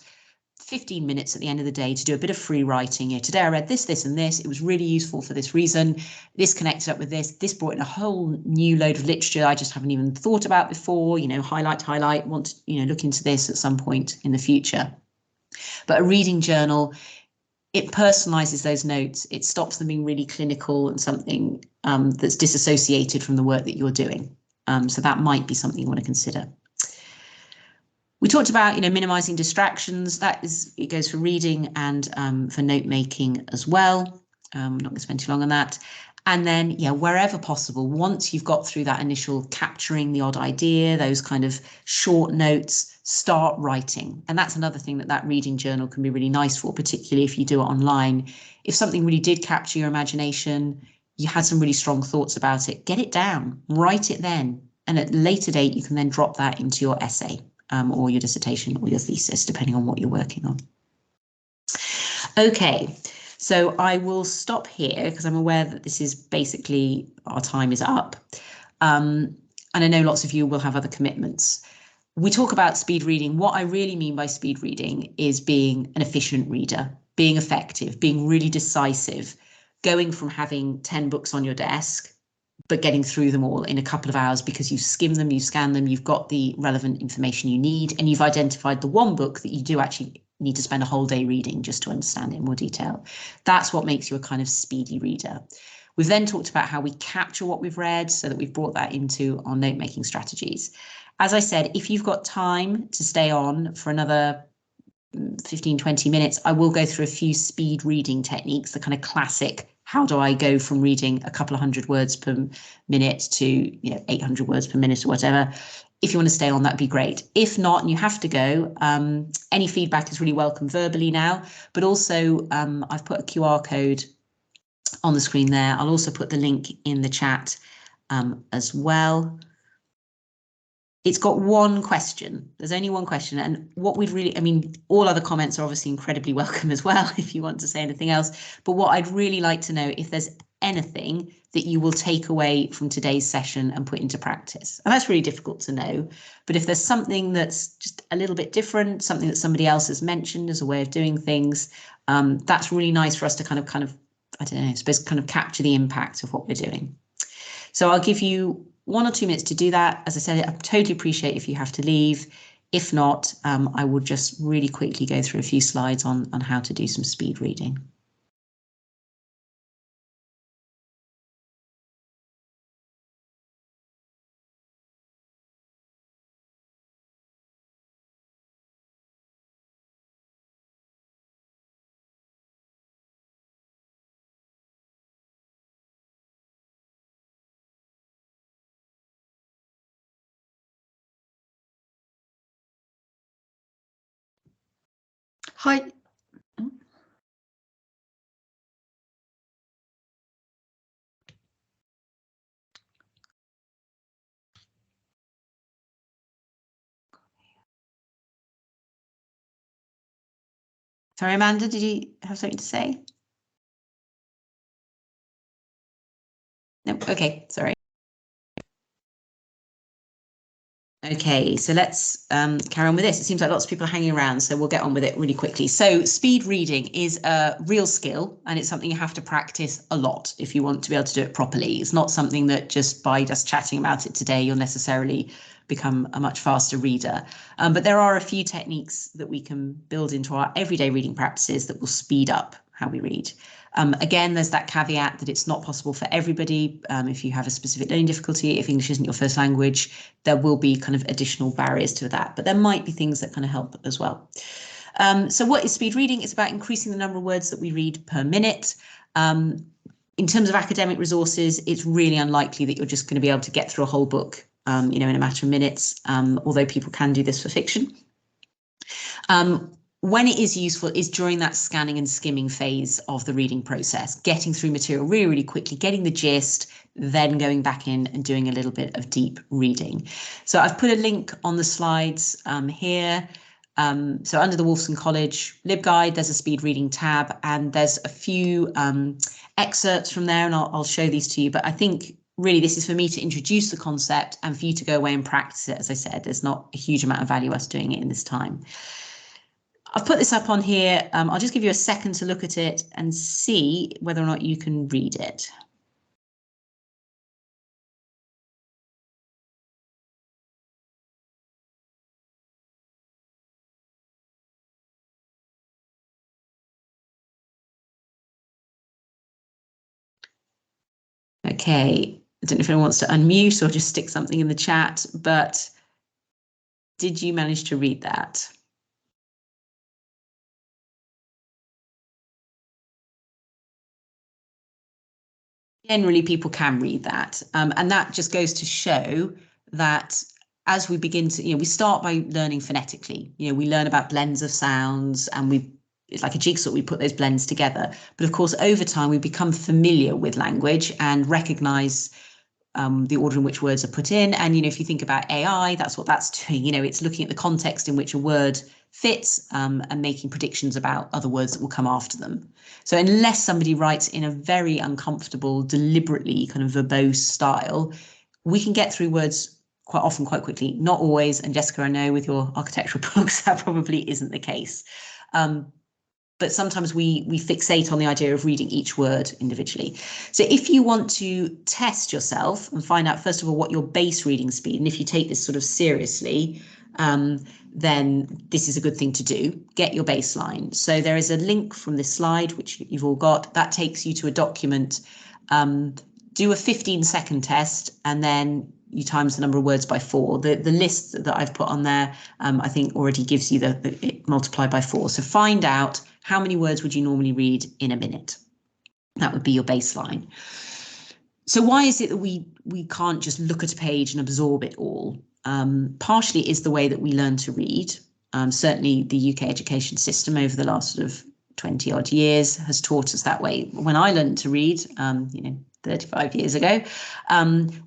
15 minutes at the end of the day to do a bit of free writing. You know, today I read this, this and this. It was really useful for this reason. This connected up with this. This brought in a whole new load of literature I just haven't even thought about before. You know, highlight, want to, you know, look into this at some point in the future. But a reading journal, it personalizes those notes. It stops them being really clinical and something that's disassociated from the work that you're doing. So that might be something you want to consider. We talked about, you know, minimizing distractions. It goes for reading and for note making as well. I'm not going to spend too long on that. And then, yeah, wherever possible, once you've got through that initial capturing the odd idea, those kind of short notes, start writing. And that's another thing that reading journal can be really nice for, particularly if you do it online. If something really did capture your imagination, you had some really strong thoughts about it, get it down, write it then. And at a later date, you can then drop that into your essay. Or your dissertation or your thesis, depending on what you're working on. Okay, so I will stop here because I'm aware that this is basically our time is up. And I know lots of you will have other commitments. We talk about speed reading. What I really mean by speed reading is being an efficient reader, being effective, being really decisive, going from having 10 books on your desk, but getting through them all in a couple of hours because you've skimmed them, you've scanned them, you've got the relevant information you need, and you've identified the one book that you do actually need to spend a whole day reading just to understand it in more detail. That's what makes you a kind of speedy reader. We've then talked about how we capture what we've read so that we've brought that into our note-making strategies. As I said, if you've got time to stay on for another 15, 20 minutes, I will go through a few speed reading techniques, the kind of classic, how do I go from reading a couple of 100 words per minute to 800 words per minute or whatever. If you want to stay on, that'd be great. If not, and you have to go, any feedback is really welcome verbally now, but also I've put a QR code on the screen there. I'll also put the link in the chat as well. It's got one question. There's only one question. And what we'd really, I mean, all other comments are obviously incredibly welcome as well, if you want to say anything else. But what I'd really like to know, if there's anything that you will take away from today's session and put into practice. And that's really difficult to know. But if there's something that's just a little bit different, something that somebody else has mentioned as a way of doing things, that's really nice for us to kind of, I don't know, I suppose kind of capture the impact of what we're doing. So I'll give you 1 or 2 minutes to do that. As I said, I totally appreciate if you have to leave. If not, I will just really quickly go through a few slides on how to do some speed reading. Hi. Sorry, Amanda, did you have something to say? No, okay, sorry. Okay, so let's carry on with this. It seems like lots of people are hanging around, so we'll get on with it really quickly. So speed reading is a real skill, and it's something you have to practice a lot if you want to be able to do it properly. It's not something that just by just chatting about it today, you'll necessarily become a much faster reader. But there are a few techniques that we can build into our everyday reading practices that will speed up how we read. Again, there's that caveat that it's not possible for everybody. If you have a specific learning difficulty, if English isn't your first language, there will be kind of additional barriers to that, but there might be things that kind of help as well. So what is speed reading? It's about increasing the number of words that we read per minute. In terms of academic resources, it's really unlikely that you're just going to be able to get through a whole book, in a matter of minutes, although people can do this for fiction. When it is useful is during that scanning and skimming phase of the reading process, getting through material really, really quickly, getting the gist, then going back in and doing a little bit of deep reading. So I've put a link on the slides here. So under the Wolfson College LibGuide, there's a speed reading tab, and there's a few excerpts from there, and I'll show these to you. But I think really this is for me to introduce the concept and for you to go away and practice it. As I said, there's not a huge amount of value us doing it in this time. I've put this up on here. I'll just give you a second to look at it and see whether or not you can read it. Okay, I don't know if anyone wants to unmute or just stick something in the chat, but did you manage to read that? Generally, people can read that, and that just goes to show that as we begin to, we start by learning phonetically. We learn about blends of sounds, and it's like a jigsaw, we put those blends together. But of course, over time, we become familiar with language and recognize the order in which words are put in. And, if you think about AI, that's what that's doing. It's looking at the context in which a word fits and making predictions about other words that will come after them. So unless somebody writes in a very uncomfortable, deliberately kind of verbose style, we can get through words quite often, quite quickly, not always. And Jessica, I know with your architectural books, that probably isn't the case. But sometimes we fixate on the idea of reading each word individually. So if you want to test yourself and find out, first of all, what your base reading speed, and if you take this sort of seriously, then this is a good thing to do. Get your baseline. So there is a link from this slide, which you've all got, that takes you to a document. Do a 15-second test, and then you times the number of words by 4. The list that I've put on there, I think already gives you it multiplied by 4. So find out how many words would you normally read in a minute. That would be your baseline. So why is it that we can't just look at a page and absorb it all? Partially it is the way that we learn to read. Certainly the UK education system over the last sort of 20 odd years has taught us that way. When I learned to read, 35 years ago,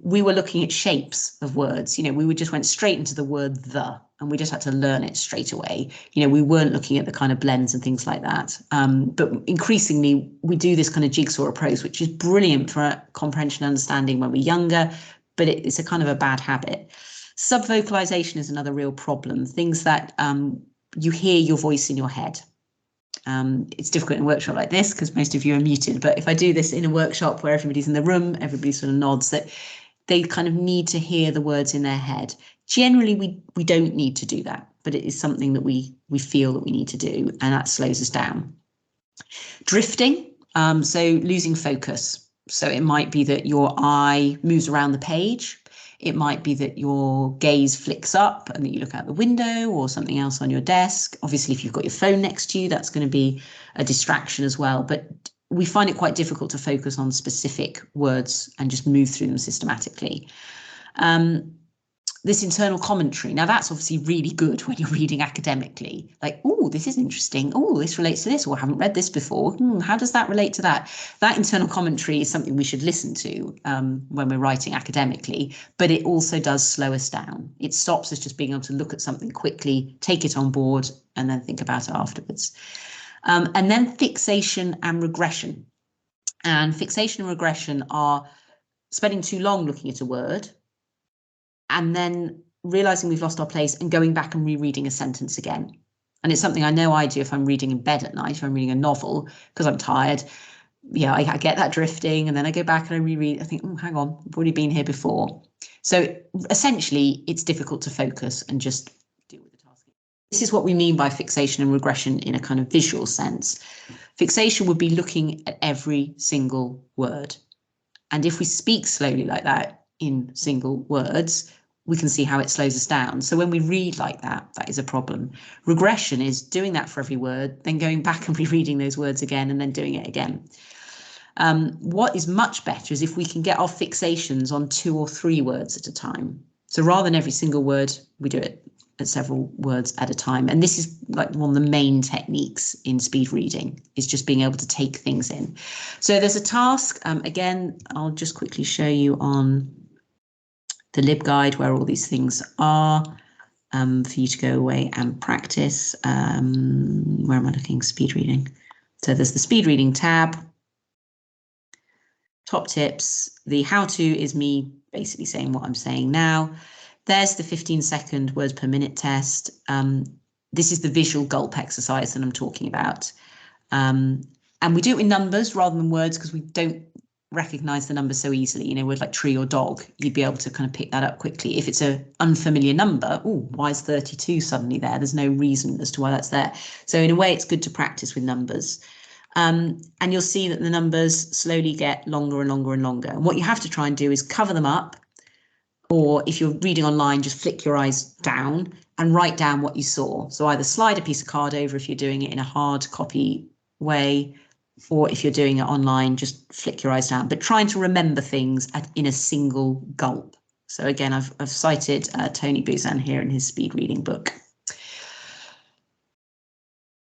we were looking at shapes of words. We just went straight into the word the, and we just had to learn it straight away. We weren't looking at the kind of blends and things like that. But increasingly, we do this kind of jigsaw approach, which is brilliant for comprehension and understanding when we're younger, but it's a kind of a bad habit. Subvocalization is another real problem. Things that you hear your voice in your head. It's difficult in a workshop like this because most of you are muted, but if I do this in a workshop where everybody's in the room, everybody sort of nods, that they kind of need to hear the words in their head. Generally, we don't need to do that, but it is something that we feel that we need to do, and that slows us down. Drifting, so losing focus. So it might be that your eye moves around the page. It might be that your gaze flicks up and that you look out the window or something else on your desk. Obviously, if you've got your phone next to you, that's going to be a distraction as well. But we find it quite difficult to focus on specific words and just move through them systematically. This internal commentary. Now, that's obviously really good when you're reading academically. Like, oh, this is interesting. Oh, this relates to this, or I haven't read this before. How does that relate to that? That internal commentary is something we should listen to when we're writing academically, but it also does slow us down. It stops us just being able to look at something quickly, take it on board, and then think about it afterwards. And then fixation and regression. And fixation and regression are spending too long looking at a word, and then realizing we've lost our place and going back and rereading a sentence again. And it's something I know I do if I'm reading in bed at night, if I'm reading a novel, because I'm tired. Yeah, I get that drifting, and then I go back and I reread. I think, oh, hang on, I've already been here before. So essentially, it's difficult to focus and just deal with the task. This is what we mean by fixation and regression in a kind of visual sense. Fixation would be looking at every single word. And if we speak slowly like that in single words, we can see how it slows us down. So when we read like that, that is a problem. Regression is doing that for every word, then going back and rereading those words again, and then doing it again. What is much better is if we can get our fixations on 2 or 3 words at a time. So rather than every single word, we do it at several words at a time. And this is like one of the main techniques in speed reading, is just being able to take things in. So there's a task, again, I'll just quickly show you on the LibGuide where all these things are, for you to go away and practice. Where am I looking? Speed reading. So there's the speed reading tab, top tips. The how to is me basically saying what I'm saying now. There's the 15-second words per minute test. This is the visual gulp exercise that I'm talking about. And we do it in numbers rather than words because we don't recognize the number so easily. Words like tree or dog, you'd be able to kind of pick that up quickly. If it's an unfamiliar number, oh, why is 32 suddenly there? There's no reason as to why that's there. So in a way, it's good to practice with numbers. And you'll see that the numbers slowly get longer and longer and longer. And what you have to try and do is cover them up, or if you're reading online, just flick your eyes down and write down what you saw. So either slide a piece of card over if you're doing it in a hard copy way, or if you're doing it online, just flick your eyes down, but trying to remember things in a single gulp. So again, I've cited Tony Buzan here in his speed reading book.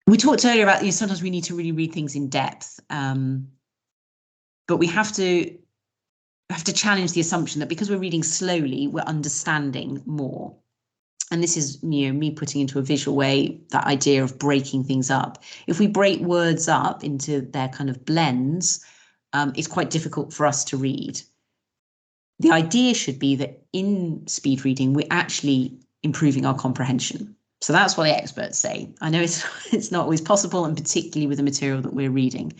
We talked earlier about, sometimes we need to really read things in depth, but we have to challenge the assumption that because we're reading slowly, we're understanding more. And this is, me putting into a visual way that idea of breaking things up. If we break words up into their kind of blends, it's quite difficult for us to read. the idea should be that in speed reading, we're actually improving our comprehension. So that's what the experts say. I know it's not always possible, and particularly with the material that we're reading.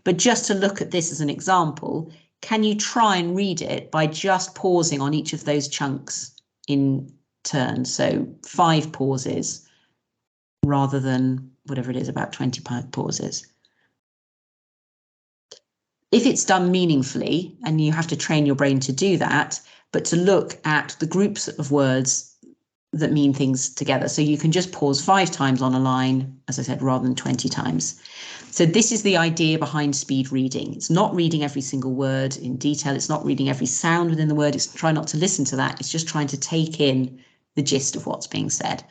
But just to look at this as an example, can you try and read it by just pausing on each of those chunks in turn? So 5 pauses rather than whatever it is, about 20 pauses. If it's done meaningfully, and you have to train your brain to do that, but to look at the groups of words that mean things together. So you can just pause 5 times on a line, as I said, rather than 20 times. So this is the idea behind speed reading. It's not reading every single word in detail. It's not reading every sound within the word. It's trying not to listen to that. It's just trying to take in the gist of what's being said.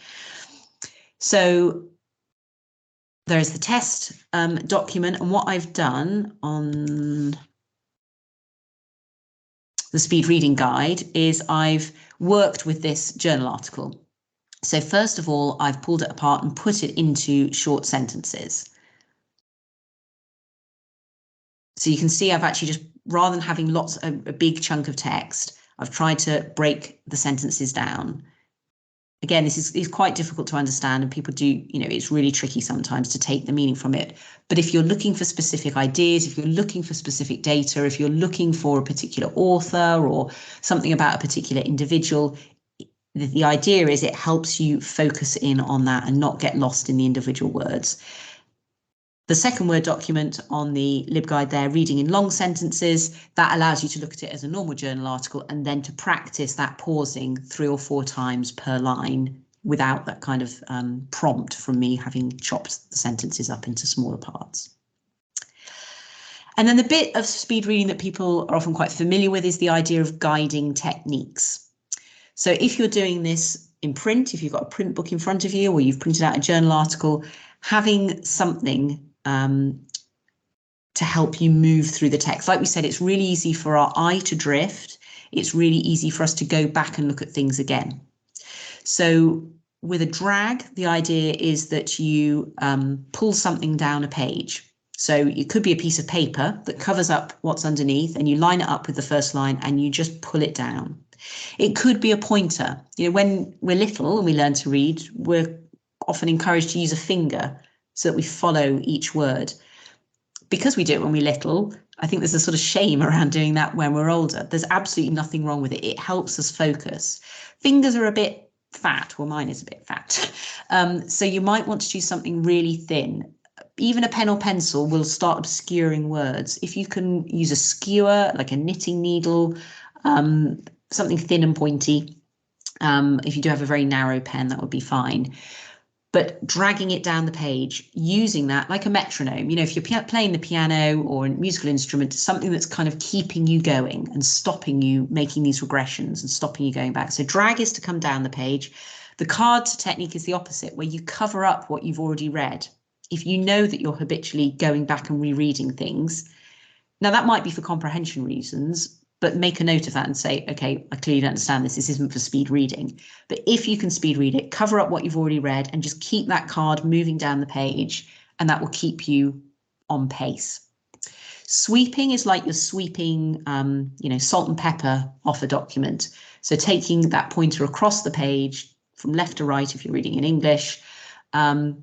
So there is the test document, and what I've done on the speed reading guide is I've worked with this journal article. So first of all, I've pulled it apart and put it into short sentences. So you can see I've actually just, rather than having a big chunk of text, I've tried to break the sentences down. Again, this is quite difficult to understand, and people do, you know, it's really tricky sometimes to take the meaning from it. But if you're looking for specific ideas, if you're looking for specific data, if you're looking for a particular author or something about a particular individual, the idea is it helps you focus in on that and not get lost in the individual words. The second Word document on the LibGuide there, reading in long sentences, that allows you to look at it as a normal journal article and then to practice that pausing 3 or 4 times per line without that kind of prompt from me having chopped the sentences up into smaller parts. And then the bit of speed reading that people are often quite familiar with is the idea of guiding techniques. So if you're doing this in print, if you've got a print book in front of you or you've printed out a journal article, having something to help you move through the text. Like we said, it's really easy for our eye to drift. It's really easy for us to go back and look at things again. So with a drag, the idea is that you pull something down a page. So it could be a piece of paper that covers up what's underneath, and you line it up with the first line and you just pull it down. It could be a pointer. You know, when we're little and we learn to read, we're often encouraged to use a finger so that we follow each word. Because we do it when we're little, I think there's a sort of shame around doing that when we're older. There's absolutely nothing wrong with it. It helps us focus. Fingers are a bit fat. Well, mine is a bit fat. So you might want to choose something really thin. Even a pen or pencil will start obscuring words. If you can use a skewer, like a knitting needle, something thin and pointy. If you do have a very narrow pen, that would be fine. But dragging it down the page, using that like a metronome, you know, if you're playing the piano or a musical instrument, something that's kind of keeping you going and stopping you making these regressions and stopping you going back. So drag is to come down the page. The cards technique is the opposite, where you cover up what you've already read. If you know that you're habitually going back and rereading things, now that might be for comprehension reasons, but make a note of that and say, okay, I clearly don't understand this. This isn't for speed reading. But if you can speed read it, cover up what you've already read and just keep that card moving down the page, and that will keep you on pace. Sweeping is like you're sweeping, you know, salt and pepper off a document. So taking that pointer across the page from left to right, if you're reading in English. The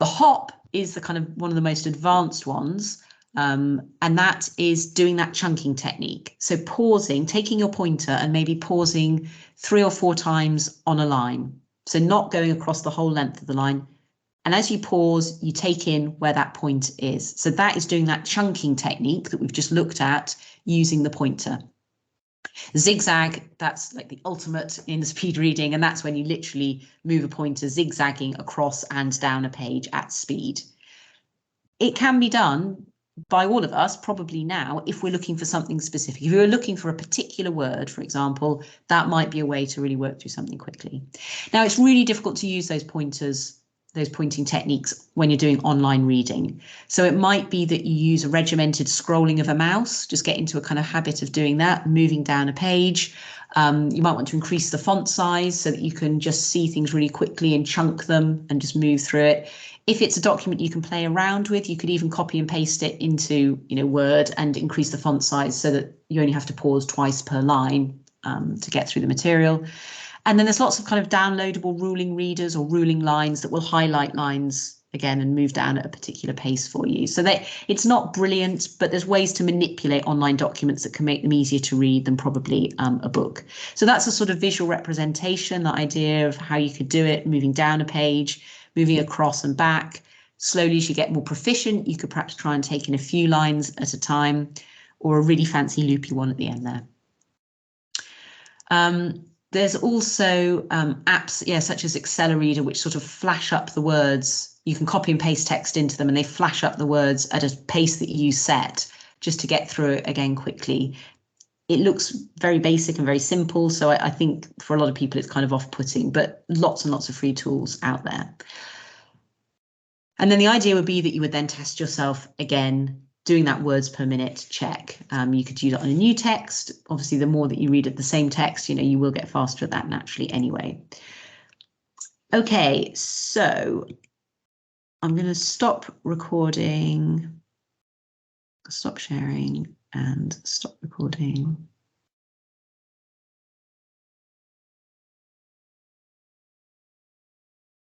hop is the kind of one of the most advanced ones. And that is doing that chunking technique. So pausing, taking your pointer and maybe pausing 3 or 4 times on a line. So not going across the whole length of the line. And as you pause, you take in where that point is. So that is doing that chunking technique that we've just looked at using the pointer. Zigzag, that's like the ultimate in speed reading. And that's when you literally move a pointer zigzagging across and down a page at speed. It can be done by all of us probably now if we're looking for something specific. If you're looking for a particular word, for example, that might be a way to really work through something quickly. Now, it's really difficult to use those pointers those pointing techniques when you're doing online reading. So it might be that you use a regimented scrolling of a mouse, just get into a kind of habit of doing that, moving down a page. You might want to increase the font size so that you can just see things really quickly and chunk them and just move through it. If it's a document you can play around with, you could even copy and paste it into, Word and increase the font size so that you only have to pause twice per line to get through the material. And then there's lots of kind of downloadable ruling readers or ruling lines that will highlight lines again and move down at a particular pace for you. So that it's not brilliant, but there's ways to manipulate online documents that can make them easier to read than probably a book. So that's a sort of visual representation, the idea of how you could do it, moving down a page, moving across and back. Slowly, as you get more proficient, you could perhaps try and take in a few lines at a time, or a really fancy loopy one at the end there. There's also apps, such as Accelerator, which sort of flash up the words. You can copy and paste text into them and they flash up the words at a pace that you set just to get through it again quickly. It looks very basic and very simple, so I think for a lot of people it's kind of off-putting, but lots and lots of free tools out there. And then the idea would be that you would then test yourself again, doing that words per minute check. You could do that on a new text. Obviously, the more that you read at the same text, you will get faster at that naturally anyway. Okay, so I'm going to stop recording, stop sharing and stop recording.